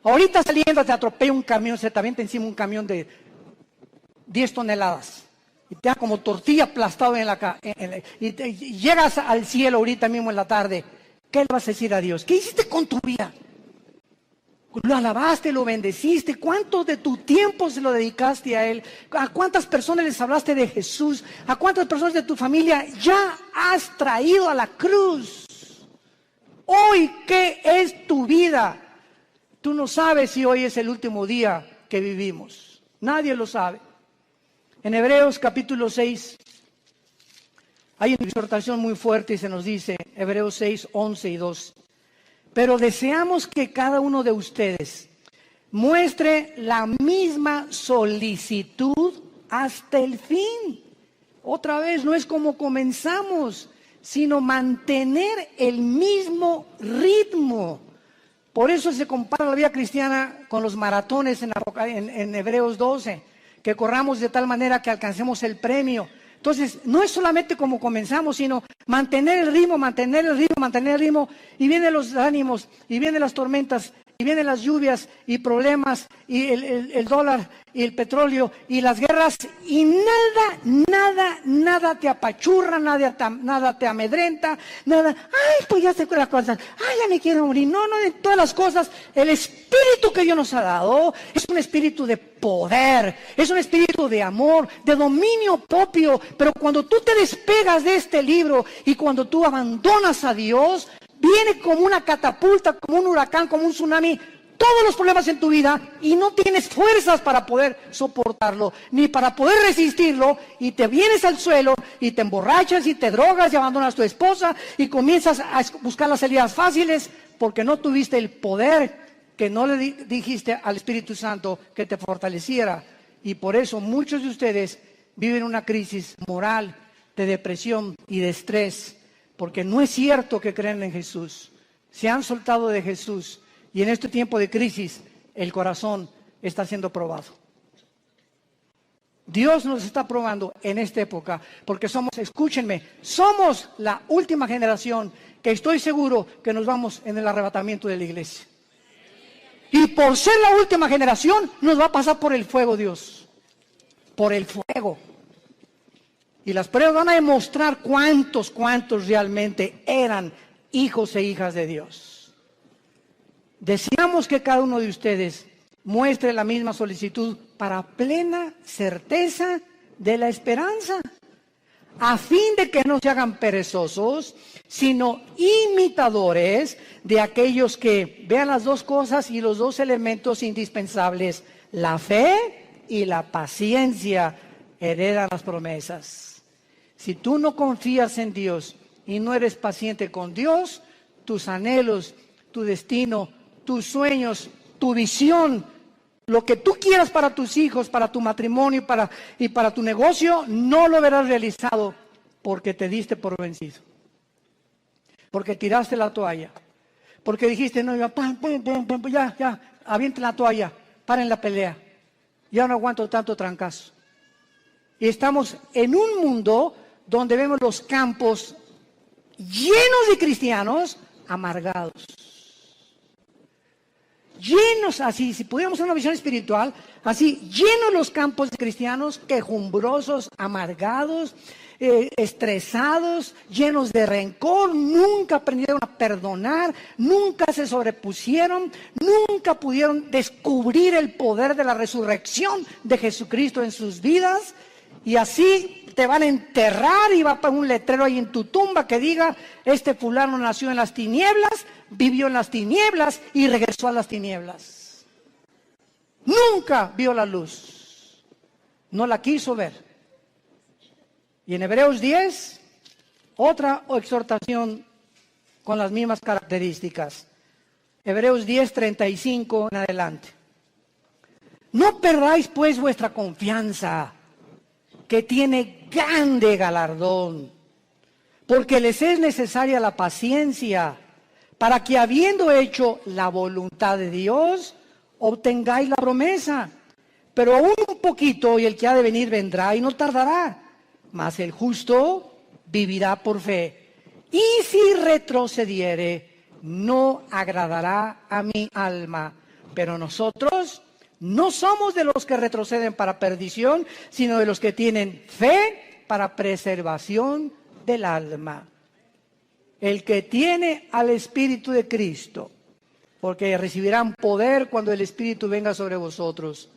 ahorita saliendo te atropella un camión, se te avienta encima un camión de 10 toneladas y te da como tortilla aplastado y llegas al cielo ahorita mismo en la tarde. ¿Qué le vas a decir a Dios? ¿Qué hiciste con tu vida? Lo alabaste, lo bendeciste. ¿Cuánto de tu tiempo se lo dedicaste a Él? ¿A cuántas personas les hablaste de Jesús? ¿A cuántas personas de tu familia ya has traído a la cruz? Hoy, ¿qué es tu vida? Tú no sabes si hoy es el último día que vivimos. Nadie lo sabe. En Hebreos capítulo 6 hay una exhortación muy fuerte y se nos dice, Hebreos 6, 11 y 12. Pero deseamos que cada uno de ustedes muestre la misma solicitud hasta el fin. Otra vez, no es como comenzamos, sino mantener el mismo ritmo. Por eso se compara la vida cristiana con los maratones en Hebreos 12, que corramos de tal manera que alcancemos el premio. Entonces, no es solamente como comenzamos, sino mantener el ritmo, y vienen los ánimos, y vienen las tormentas, y vienen las lluvias, y problemas, y el dólar, y el petróleo, y las guerras, y nada te apachurra, nada te amedrenta, pues ya sé las cosas, ya me quiero morir. No, de todas las cosas, el espíritu que Dios nos ha dado es un espíritu de poder, es un espíritu de amor, de dominio propio. Pero cuando tú te despegas de este libro y cuando tú abandonas a Dios, viene como una catapulta, como un huracán, como un tsunami, todos los problemas en tu vida, y no tienes fuerzas para poder soportarlo, ni para poder resistirlo, y te vienes al suelo, y te emborrachas, y te drogas, y abandonas a tu esposa, y comienzas a buscar las salidas fáciles, porque no tuviste el poder que no le dijiste al Espíritu Santo que te fortaleciera. Y por eso muchos de ustedes viven una crisis moral, de depresión y de estrés, porque no es cierto que creen en Jesús. Se han soltado de Jesús, y en este tiempo de crisis el corazón está siendo probado. Dios nos está probando en esta época, porque escúchenme, somos la última generación que estoy seguro que nos vamos en el arrebatamiento de la iglesia. Y por ser la última generación, nos va a pasar por el fuego Dios. Por el fuego. Y las pruebas van a demostrar cuántos realmente eran hijos e hijas de Dios. Deseamos que cada uno de ustedes muestre la misma solicitud para plena certeza de la esperanza, a fin de que no se hagan perezosos, sino imitadores de aquellos que vean las dos cosas y los dos elementos indispensables, la fe y la paciencia, heredan las promesas. Si tú no confías en Dios y no eres paciente con Dios, tus anhelos, tu destino, tus sueños, tu visión, lo que tú quieras para tus hijos, para tu matrimonio y para tu negocio, no lo verás realizado, porque te diste por vencido. Porque tiraste la toalla. Porque dijiste, no, ya, avienten la toalla, paren la pelea. Ya no aguanto tanto trancazo. Y estamos en un mundo donde vemos los campos llenos de cristianos amargados. Llenos así, si pudiéramos hacer una visión espiritual, así, llenos los campos de cristianos quejumbrosos, amargados, estresados, llenos de rencor, nunca aprendieron a perdonar, nunca se sobrepusieron, nunca pudieron descubrir el poder de la resurrección de Jesucristo en sus vidas, y así te van a enterrar y va a poner un letrero ahí en tu tumba que diga, este fulano nació en las tinieblas, vivió en las tinieblas y regresó a las tinieblas. Nunca vio la luz, no la quiso ver. Y en Hebreos 10, otra exhortación con las mismas características. Hebreos 10:35 en adelante. No perdáis pues vuestra confianza, que tiene grande galardón, porque les es necesaria la paciencia, para que habiendo hecho la voluntad de Dios, obtengáis la promesa. Pero aún un poquito y el que ha de venir vendrá y no tardará, mas el justo vivirá por fe. Y si retrocediere, no agradará a mi alma. Pero nosotros no somos de los que retroceden para perdición, sino de los que tienen fe para preservación del alma. El que tiene al Espíritu de Cristo, porque recibirán poder cuando el Espíritu venga sobre vosotros.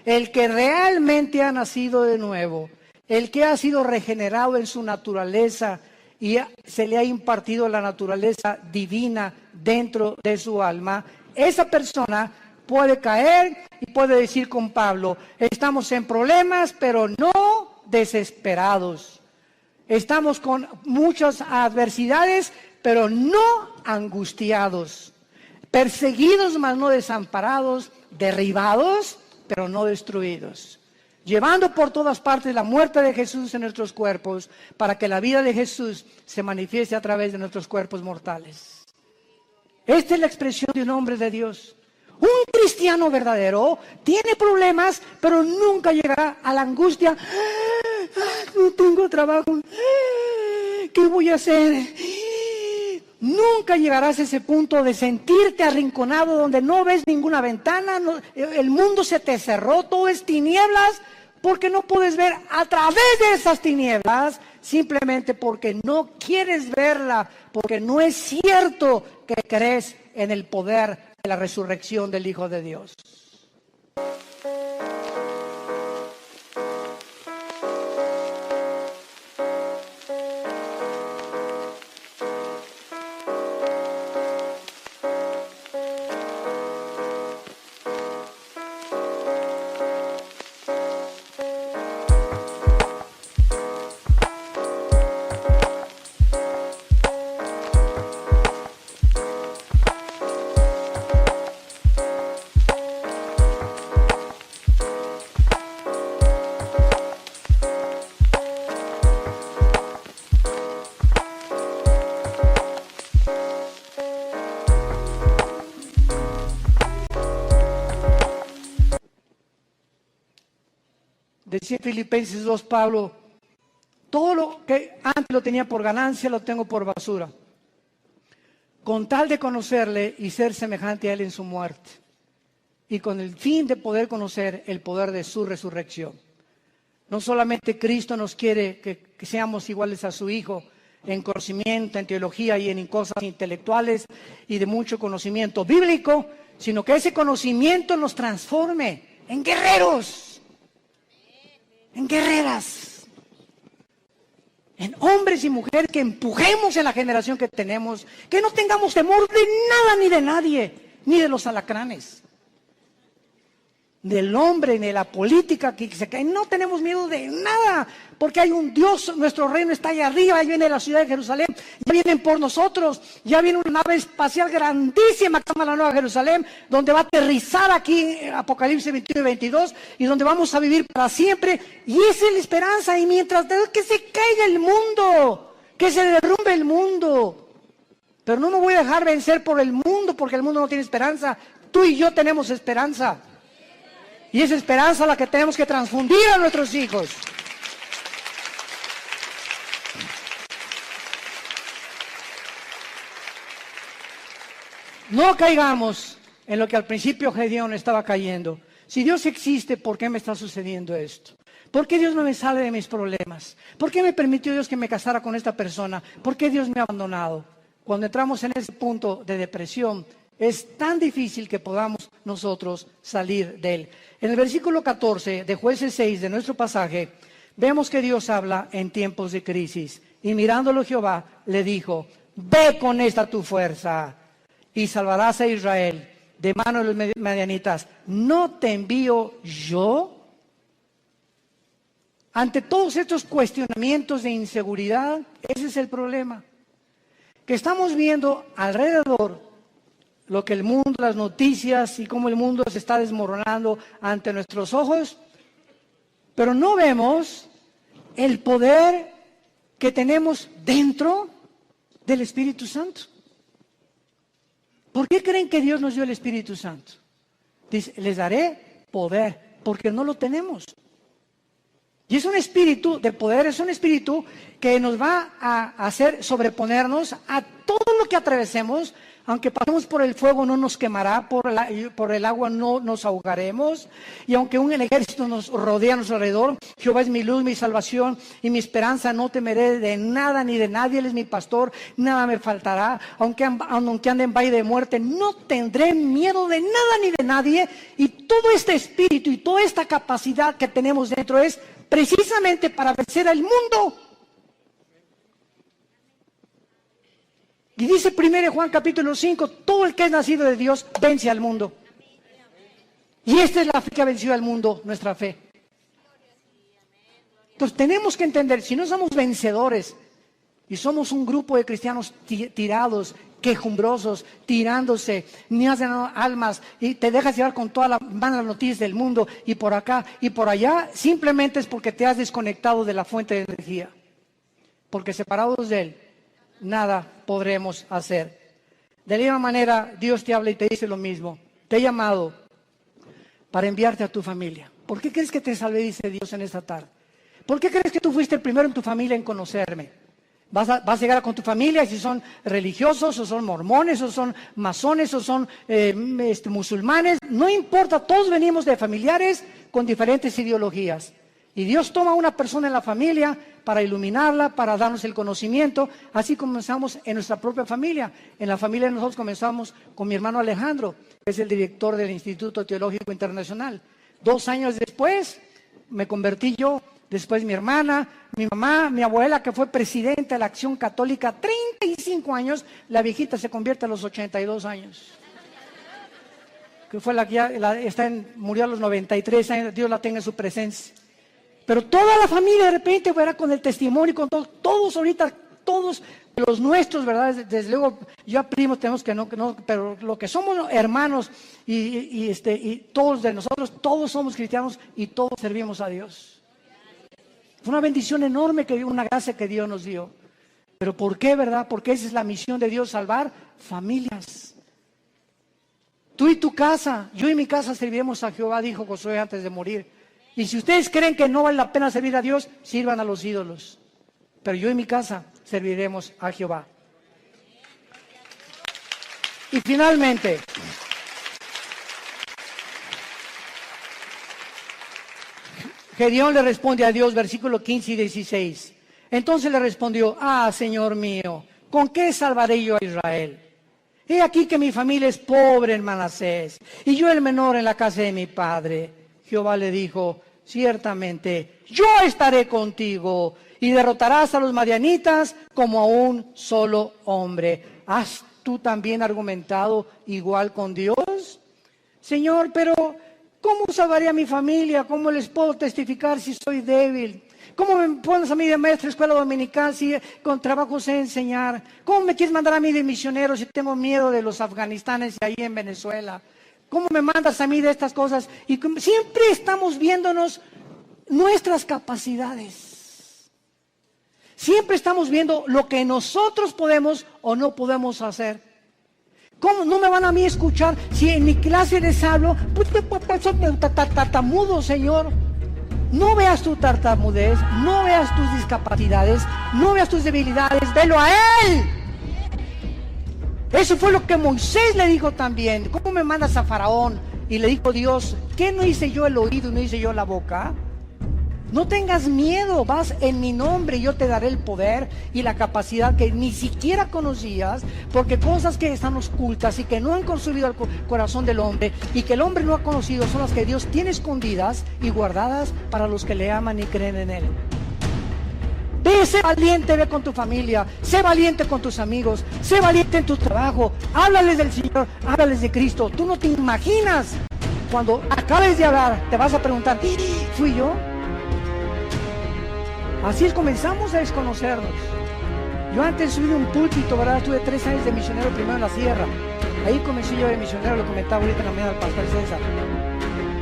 El que realmente ha nacido de nuevo, el que ha sido regenerado en su naturaleza y se le ha impartido la naturaleza divina dentro de su alma, esa persona puede caer y puede decir con Pablo, estamos en problemas, pero no desesperados. Estamos con muchas adversidades, pero no angustiados. Perseguidos, mas no desamparados. Derribados, pero no destruidos. Llevando por todas partes la muerte de Jesús en nuestros cuerpos, para que la vida de Jesús se manifieste a través de nuestros cuerpos mortales. Esta es la expresión de un hombre de Dios. Un cristiano verdadero tiene problemas, pero nunca llegará a la angustia. No tengo trabajo. ¿Qué voy a hacer? Nunca llegarás a ese punto de sentirte arrinconado donde no ves ninguna ventana, el mundo se te cerró, todo es tinieblas, porque no puedes ver a través de esas tinieblas, simplemente porque no quieres verla, porque no es cierto que crees en el poder de la resurrección del Hijo de Dios. Decía Filipenses 2, Pablo, todo lo que antes lo tenía por ganancia, lo tengo por basura, con tal de conocerle y ser semejante a él en su muerte, y con el fin de poder conocer el poder de su resurrección. No solamente Cristo nos quiere que seamos iguales a su Hijo en conocimiento, en teología y en cosas intelectuales y de mucho conocimiento bíblico, sino que ese conocimiento nos transforme en guerreros, en guerreras, en hombres y mujeres que empujemos en la generación que tenemos, que no tengamos temor de nada ni de nadie, ni de los alacranes, del hombre, ni de la política que se cae. No tenemos miedo de nada, porque hay un Dios, nuestro reino está allá arriba, ahí viene la ciudad de Jerusalén, ya vienen por nosotros, ya viene una nave espacial grandísima que se llama la Nueva Jerusalén, donde va a aterrizar aquí en Apocalipsis 21 y 22, y donde vamos a vivir para siempre, y esa es la esperanza. Y mientras que se caiga el mundo, que se derrumbe el mundo, pero no me voy a dejar vencer por el mundo, porque el mundo no tiene esperanza. Tú y yo tenemos esperanza. Y esa esperanza es la que tenemos que transfundir a nuestros hijos. No caigamos en lo que al principio Gedeón estaba cayendo. Si Dios existe, ¿por qué me está sucediendo esto? ¿Por qué Dios no me sale de mis problemas? ¿Por qué me permitió Dios que me casara con esta persona? ¿Por qué Dios me ha abandonado? Cuando entramos en ese punto de depresión, es tan difícil que podamos nosotros salir de él. En el versículo 14 de Jueces 6 de nuestro pasaje, vemos que Dios habla en tiempos de crisis. Y mirándolo Jehová, le dijo, ve con esta tu fuerza y salvarás a Israel de mano de los madianitas. ¿No te envío yo? Ante todos estos cuestionamientos de inseguridad, ese es el problema. Que estamos viendo alrededor lo que el mundo, las noticias y cómo el mundo se está desmoronando ante nuestros ojos, pero no vemos el poder que tenemos dentro del Espíritu Santo. ¿Por qué creen que Dios nos dio el Espíritu Santo? Dice, les daré poder, porque no lo tenemos. Y es un espíritu de poder, es un espíritu que nos va a hacer sobreponernos a todo lo que atravesemos. Aunque pasemos por el fuego no nos quemará, por el agua no nos ahogaremos. Y aunque un ejército nos rodea a nuestro alrededor, Jehová es mi luz, mi salvación y mi esperanza. No temeré de nada ni de nadie, Él es mi pastor, nada me faltará. Aunque ande en valle de muerte, no tendré miedo de nada ni de nadie. Y todo este espíritu y toda esta capacidad que tenemos dentro es precisamente para vencer al mundo. Y dice 1 Juan capítulo 5, todo el que es nacido de Dios vence al mundo. Y esta es la fe que ha vencido al mundo, nuestra fe. Entonces tenemos que entender, si no somos vencedores y somos un grupo de cristianos tirados, quejumbrosos, tirándose, ni hacen almas y te dejas llevar con todas las malas noticias del mundo y por acá y por allá, simplemente es porque te has desconectado de la fuente de energía. Porque separados de Él, nada podremos hacer. De la misma manera, Dios te habla y te dice lo mismo. Te he llamado para enviarte a tu familia. ¿Por qué crees que te salvé, dice Dios en esta tarde? ¿Por qué crees que tú fuiste el primero en tu familia en conocerme? Vas a llegar con tu familia, si son religiosos, o son mormones, o son masones, o son musulmanes. No importa, todos venimos de familiares con diferentes ideologías. Y Dios toma a una persona en la familia para iluminarla, para darnos el conocimiento. Así comenzamos en nuestra propia familia. En la familia de nosotros comenzamos con mi hermano Alejandro, que es el director del Instituto Teológico Internacional. 2 años después me convertí yo, después mi hermana, mi mamá, mi abuela, que fue presidenta de la Acción Católica 35 años, la viejita se convierte a los 82 años. Que fue la que murió a los 93 años, Dios la tenga en su presencia. Pero toda la familia de repente, ¿verdad? Con el testimonio y con todos ahorita, todos los nuestros, ¿verdad? Desde luego, ya primos tenemos que no, pero lo que somos hermanos y todos de nosotros, todos somos cristianos y todos servimos a Dios. Fue una bendición enorme, una gracia que Dios nos dio. ¿Pero por qué, verdad? Porque esa es la misión de Dios, salvar familias. Tú y tu casa, yo y mi casa serviremos a Jehová, dijo Josué antes de morir. Y si ustedes creen que no vale la pena servir a Dios, sirvan a los ídolos. Pero yo y mi casa serviremos a Jehová. Y finalmente, Gedeón le responde a Dios, versículo 15 y 16. Entonces le respondió, Señor mío, ¿con qué salvaré yo a Israel? He aquí que mi familia es pobre en Manasés, y yo el menor en la casa de mi padre. Jehová le dijo, ciertamente, yo estaré contigo, y derrotarás a los madianitas como a un solo hombre. ¿Has tú también argumentado igual con Dios? Señor, pero ¿cómo salvaré a mi familia? ¿Cómo les puedo testificar si soy débil? ¿Cómo me pones a mí de maestra escuela dominical si con trabajo sé enseñar? ¿Cómo me quieres mandar a mí de misionero si tengo miedo de los afganistanes y ahí en Venezuela? ¿Cómo me mandas a mí de estas cosas? Y siempre estamos viéndonos nuestras capacidades. Siempre estamos viendo lo que nosotros podemos o no podemos hacer. ¿Cómo no me van a mí escuchar si en mi clase les hablo? Pues soy tartamudo, Señor. No veas tu tartamudez, no veas tus discapacidades, no veas tus debilidades, velo a Él. Eso fue lo que Moisés le dijo también. ¿Cómo me mandas a Faraón? Y le dijo Dios, ¿qué no hice yo el oído y no hice yo la boca? No tengas miedo, vas en mi nombre y yo te daré el poder y la capacidad que ni siquiera conocías, porque cosas que están ocultas y que no han consumido el corazón del hombre y que el hombre no ha conocido son las que Dios tiene escondidas y guardadas para los que le aman y creen en Él. Sé valiente, ve con tu familia, sé valiente con tus amigos, sé valiente en tu trabajo, háblales del Señor, háblales de Cristo. Tú no te imaginas, cuando acabes de hablar, te vas a preguntar, ¿fui yo? Así es, comenzamos a desconocernos. Yo antes subí un púlpito, ¿verdad? Estuve 3 años de misionero primero en la sierra. Ahí comencé yo de misionero, lo comentaba ahorita en la mañana al pastor César.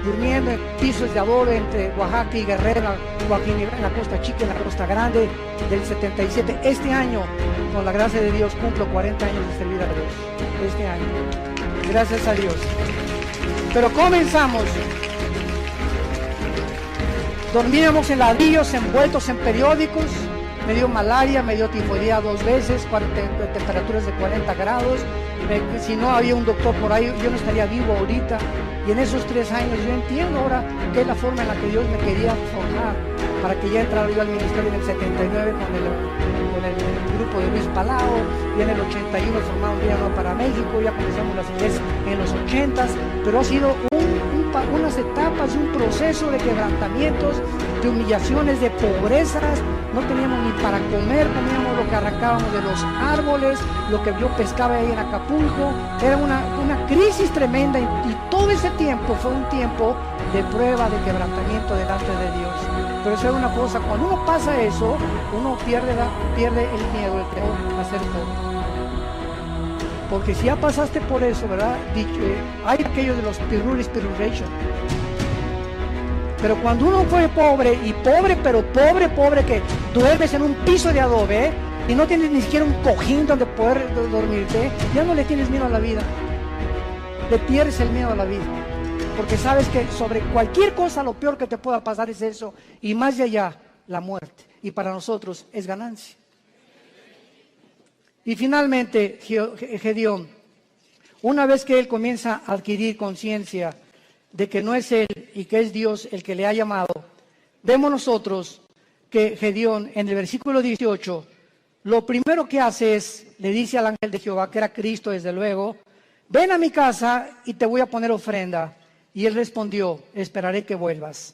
Durmiendo en pisos de adobe entre Oaxaca y Guerrero, Joaquín, en la Costa Chica, en la Costa Grande, del 77. Este año, con la gracia de Dios, cumplo 40 años de servir a Dios. Este año. Gracias a Dios. Pero comenzamos. Dormíamos en ladrillos, envueltos en periódicos. Me dio malaria, me dio tifoidea 2 veces, temperaturas de 40 grados. Si no había un doctor por ahí, yo no estaría vivo ahorita. Y en esos 3 años yo entiendo ahora que es la forma en la que Dios me quería forjar para que ya entrara yo al ministerio en el 79 con el grupo de Luis Palau, y en el 81 formamos un día no para México, ya comenzamos las iglesias en los 80s, pero ha sido unas etapas, un proceso de quebrantamientos, de humillaciones, de pobrezas. No teníamos ni para comer, comíamos lo que arrancábamos de los árboles, lo que yo pescaba ahí en Acapulco. Era una crisis tremenda, y todo ese tiempo fue un tiempo de prueba, de quebrantamiento delante de Dios. Pero eso es una cosa, cuando uno pasa eso, uno pierde el miedo, el temor a ser pobre. Porque si ya pasaste por eso, ¿verdad? Hay aquellos de los pirulis, pero cuando uno fue pobre, y pobre, pero pobre, que duermes en un piso de adobe, y no tienes ni siquiera un cojín donde poder dormirte, ya no le tienes miedo a la vida. Le pierdes el miedo a la vida. Porque sabes que sobre cualquier cosa lo peor que te pueda pasar es eso, y más de allá, la muerte. Y para nosotros es ganancia. Y finalmente, Gedeón, una vez que él comienza a adquirir conciencia de que no es él y que es Dios el que le ha llamado, vemos nosotros que Gedeón, en el versículo 18, lo primero que hace es, le dice al ángel de Jehová, que era Cristo desde luego, ven a mi casa y te voy a poner ofrenda. Y él respondió, esperaré que vuelvas.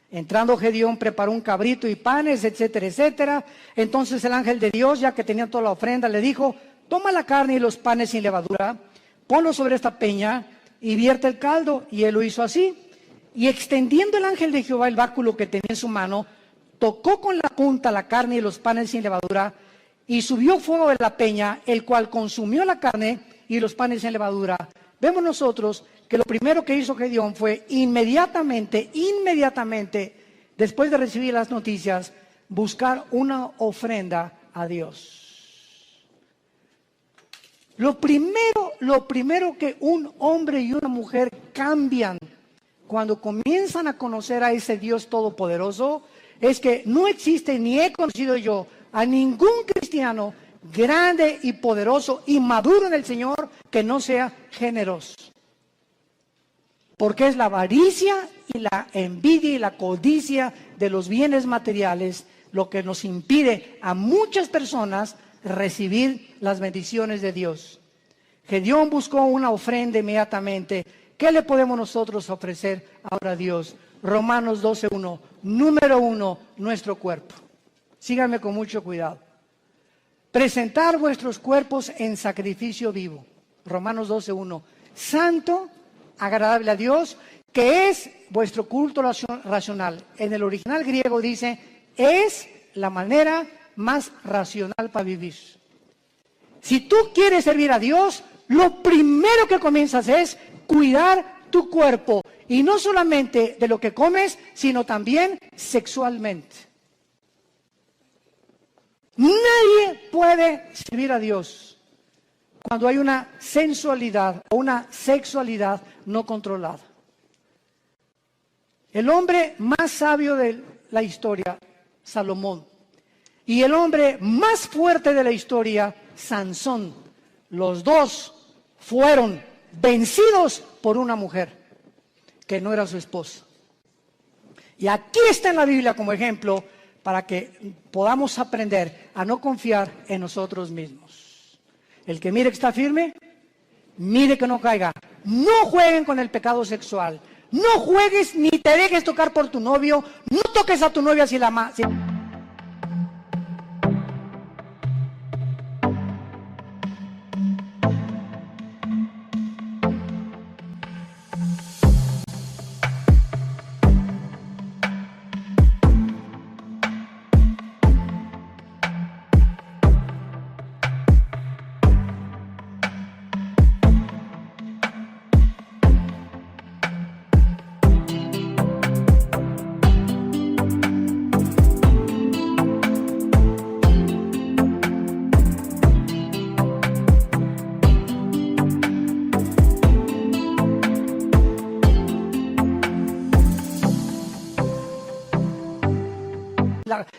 Entrando Gedeón preparó un cabrito y panes, etcétera, etcétera. Entonces el ángel de Dios, ya que tenía toda la ofrenda, le dijo, toma la carne y los panes sin levadura, ponlo sobre esta peña y vierte el caldo. Y él lo hizo así. Y extendiendo el ángel de Jehová el báculo que tenía en su mano, tocó con la punta la carne y los panes sin levadura, y subió fuego de la peña, el cual consumió la carne y los panes sin levadura. Vemos nosotros que lo primero que hizo Gedeón fue inmediatamente, después de recibir las noticias, buscar una ofrenda a Dios. Lo primero que un hombre y una mujer cambian cuando comienzan a conocer a ese Dios todopoderoso es que no existe, ni he conocido yo a ningún cristiano grande y poderoso y maduro en el Señor que no sea generoso. Porque es la avaricia y la envidia y la codicia de los bienes materiales lo que nos impide a muchas personas recibir las bendiciones de Dios. Gedeón buscó una ofrenda inmediatamente. ¿Qué le podemos nosotros ofrecer ahora a Dios? Romanos 12:1, número 1, nuestro cuerpo. Síganme con mucho cuidado. Presentar vuestros cuerpos en sacrificio vivo. Romanos 12:1. Santo, agradable a Dios, que es vuestro culto racional. En el original griego dice, es la manera más racional para vivir. Si tú quieres servir a Dios, lo primero que comienzas es cuidar tu cuerpo. Y no solamente de lo que comes, sino también sexualmente. Nadie puede servir a Dios cuando hay una sensualidad o una sexualidad no controlada. El hombre más sabio de la historia, Salomón, y el hombre más fuerte de la historia, Sansón, los dos fueron vencidos por una mujer que no era su esposa. Y aquí está en la Biblia como ejemplo para que podamos aprender a no confiar en nosotros mismos. El que mire que está firme, mire que no caiga. No jueguen con el pecado sexual. No juegues ni te dejes tocar por tu novio. No toques a tu novia si la amas.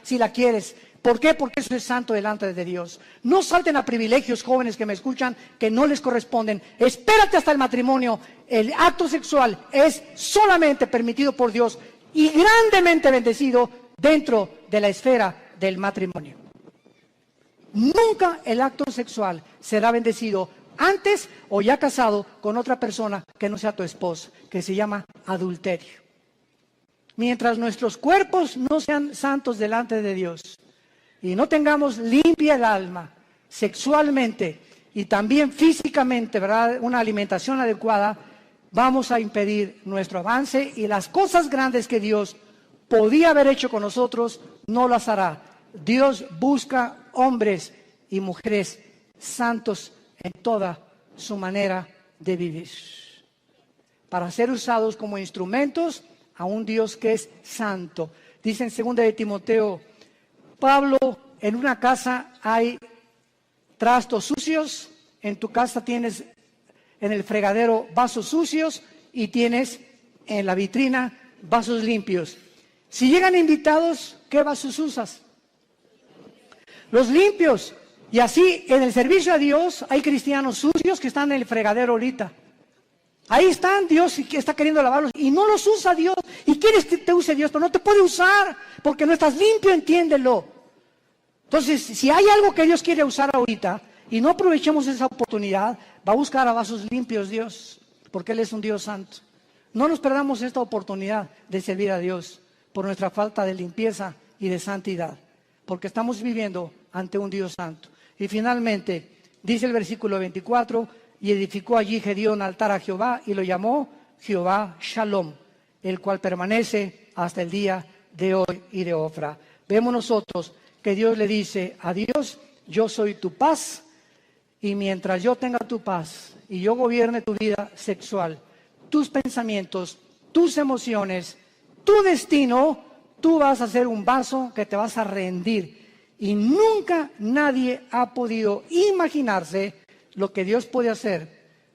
si la quieres. ¿Por qué? Porque eso es santo delante de Dios. No salten a privilegios, jóvenes que me escuchan, que no les corresponden. Espérate hasta el matrimonio. El acto sexual es solamente permitido por Dios y grandemente bendecido dentro de la esfera del matrimonio. Nunca el acto sexual será bendecido antes o ya casado con otra persona que no sea tu esposa, que se llama adulterio. Mientras nuestros cuerpos no sean santos delante de Dios y no tengamos limpia el alma sexualmente y también físicamente, ¿verdad?, una alimentación adecuada, vamos a impedir nuestro avance y las cosas grandes que Dios podía haber hecho con nosotros, no las hará. Dios busca hombres y mujeres santos en toda su manera de vivir, para ser usados como instrumentos a un Dios que es santo. Dice en 2 de Timoteo, Pablo, en una casa hay trastos sucios, en tu casa tienes en el fregadero vasos sucios y tienes en la vitrina vasos limpios. Si llegan invitados, ¿qué vasos usas? Los limpios. Y así en el servicio a Dios hay cristianos sucios que están en el fregadero ahorita. Ahí están, Dios está queriendo lavarlos y no los usa Dios. Y quieres que te use Dios, pero no te puede usar porque no estás limpio, entiéndelo. Entonces, si hay algo que Dios quiere usar ahorita y no aprovechamos esa oportunidad, va a buscar a vasos limpios Dios, porque Él es un Dios santo. No nos perdamos esta oportunidad de servir a Dios por nuestra falta de limpieza y de santidad, porque estamos viviendo ante un Dios santo. Y finalmente, dice el versículo 24, y edificó allí Gedeón altar a Jehová y lo llamó Jehová Shalom, el cual permanece hasta el día de hoy y de Ofra. Vemos nosotros que Dios le dice a Dios, yo soy tu paz, y mientras yo tenga tu paz y yo gobierne tu vida sexual, tus pensamientos, tus emociones, tu destino, tú vas a ser un vaso que te vas a rendir. Y nunca nadie ha podido imaginarse lo que Dios puede hacer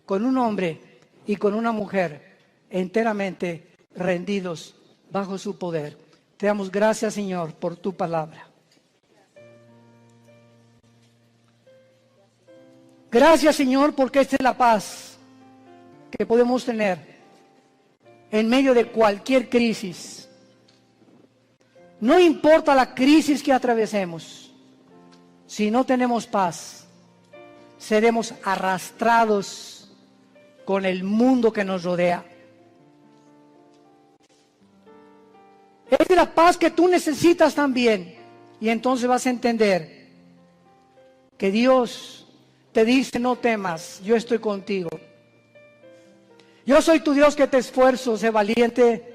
con un hombre y con una mujer enteramente rendidos bajo su poder. Te damos gracias, Señor, por tu palabra. Gracias, Señor, porque esta es la paz que podemos tener en medio de cualquier crisis. No importa la crisis que atravesemos, si no tenemos paz, seremos arrastrados con el mundo que nos rodea. Es de la paz que tú necesitas también, y entonces vas a entender que Dios te dice, no temas, yo estoy contigo. Yo soy tu Dios que te esfuerzo, sé valiente.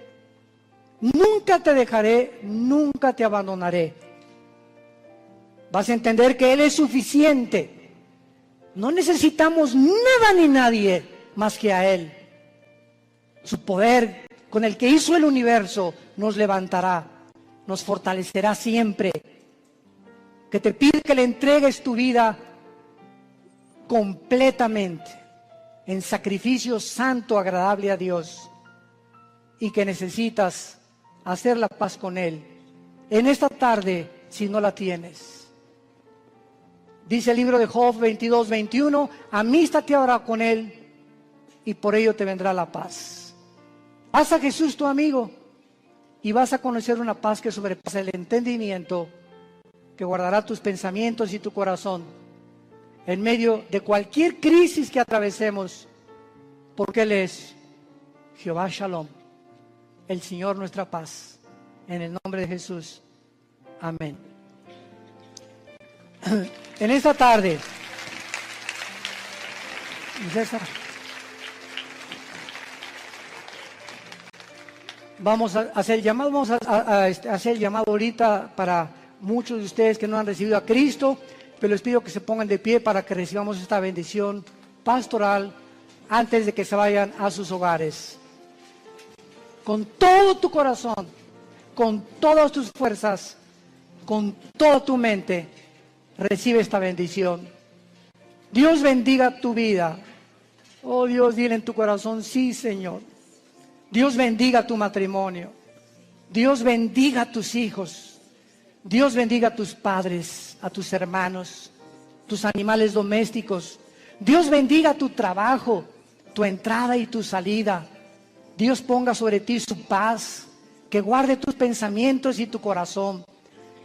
Nunca te dejaré, nunca te abandonaré. Vas a entender que Él es suficiente. No necesitamos nada ni nadie más que a Él. Su poder con el que hizo el universo nos levantará, nos fortalecerá siempre. Que te pide que le entregues tu vida completamente en sacrificio santo, agradable a Dios, y que necesitas hacer la paz con Él en esta tarde si no la tienes. Dice el libro de Job 22:21, amístate ahora con Él y por ello te vendrá la paz. Haz a Jesús tu amigo y vas a conocer una paz que sobrepasa el entendimiento, que guardará tus pensamientos y tu corazón en medio de cualquier crisis que atravesemos, porque Él es Jehová Shalom, el Señor nuestra paz. En el nombre de Jesús. Amén. En esta tarde, César, vamos a hacer el llamado, hacer el llamado ahorita para muchos de ustedes que no han recibido a Cristo, pero les pido que se pongan de pie para que recibamos esta bendición pastoral antes de que se vayan a sus hogares. Con todo tu corazón, con todas tus fuerzas, con toda tu mente, recibe esta bendición. Dios bendiga tu vida. Oh Dios, dile en tu corazón, sí, Señor. Dios bendiga tu matrimonio. Dios bendiga a tus hijos. Dios bendiga a tus padres, a tus hermanos, tus animales domésticos. Dios bendiga tu trabajo, tu entrada y tu salida. Dios ponga sobre ti su paz, que guarde tus pensamientos y tu corazón.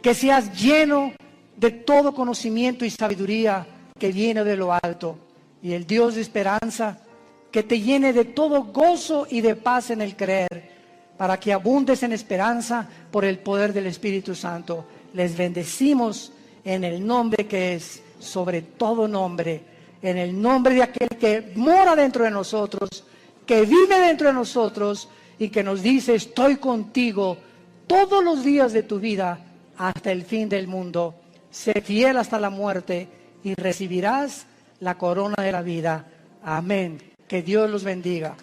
Que seas lleno de todo conocimiento y sabiduría que viene de lo alto. Y el Dios de esperanza, que te llene de todo gozo y de paz en el creer, para que abundes en esperanza por el poder del Espíritu Santo. Les bendecimos en el nombre que es sobre todo nombre, en el nombre de aquel que mora dentro de nosotros, que vive dentro de nosotros y que nos dice: estoy contigo todos los días de tu vida hasta el fin del mundo. Sé fiel hasta la muerte y recibirás la corona de la vida. Amén. Que Dios los bendiga.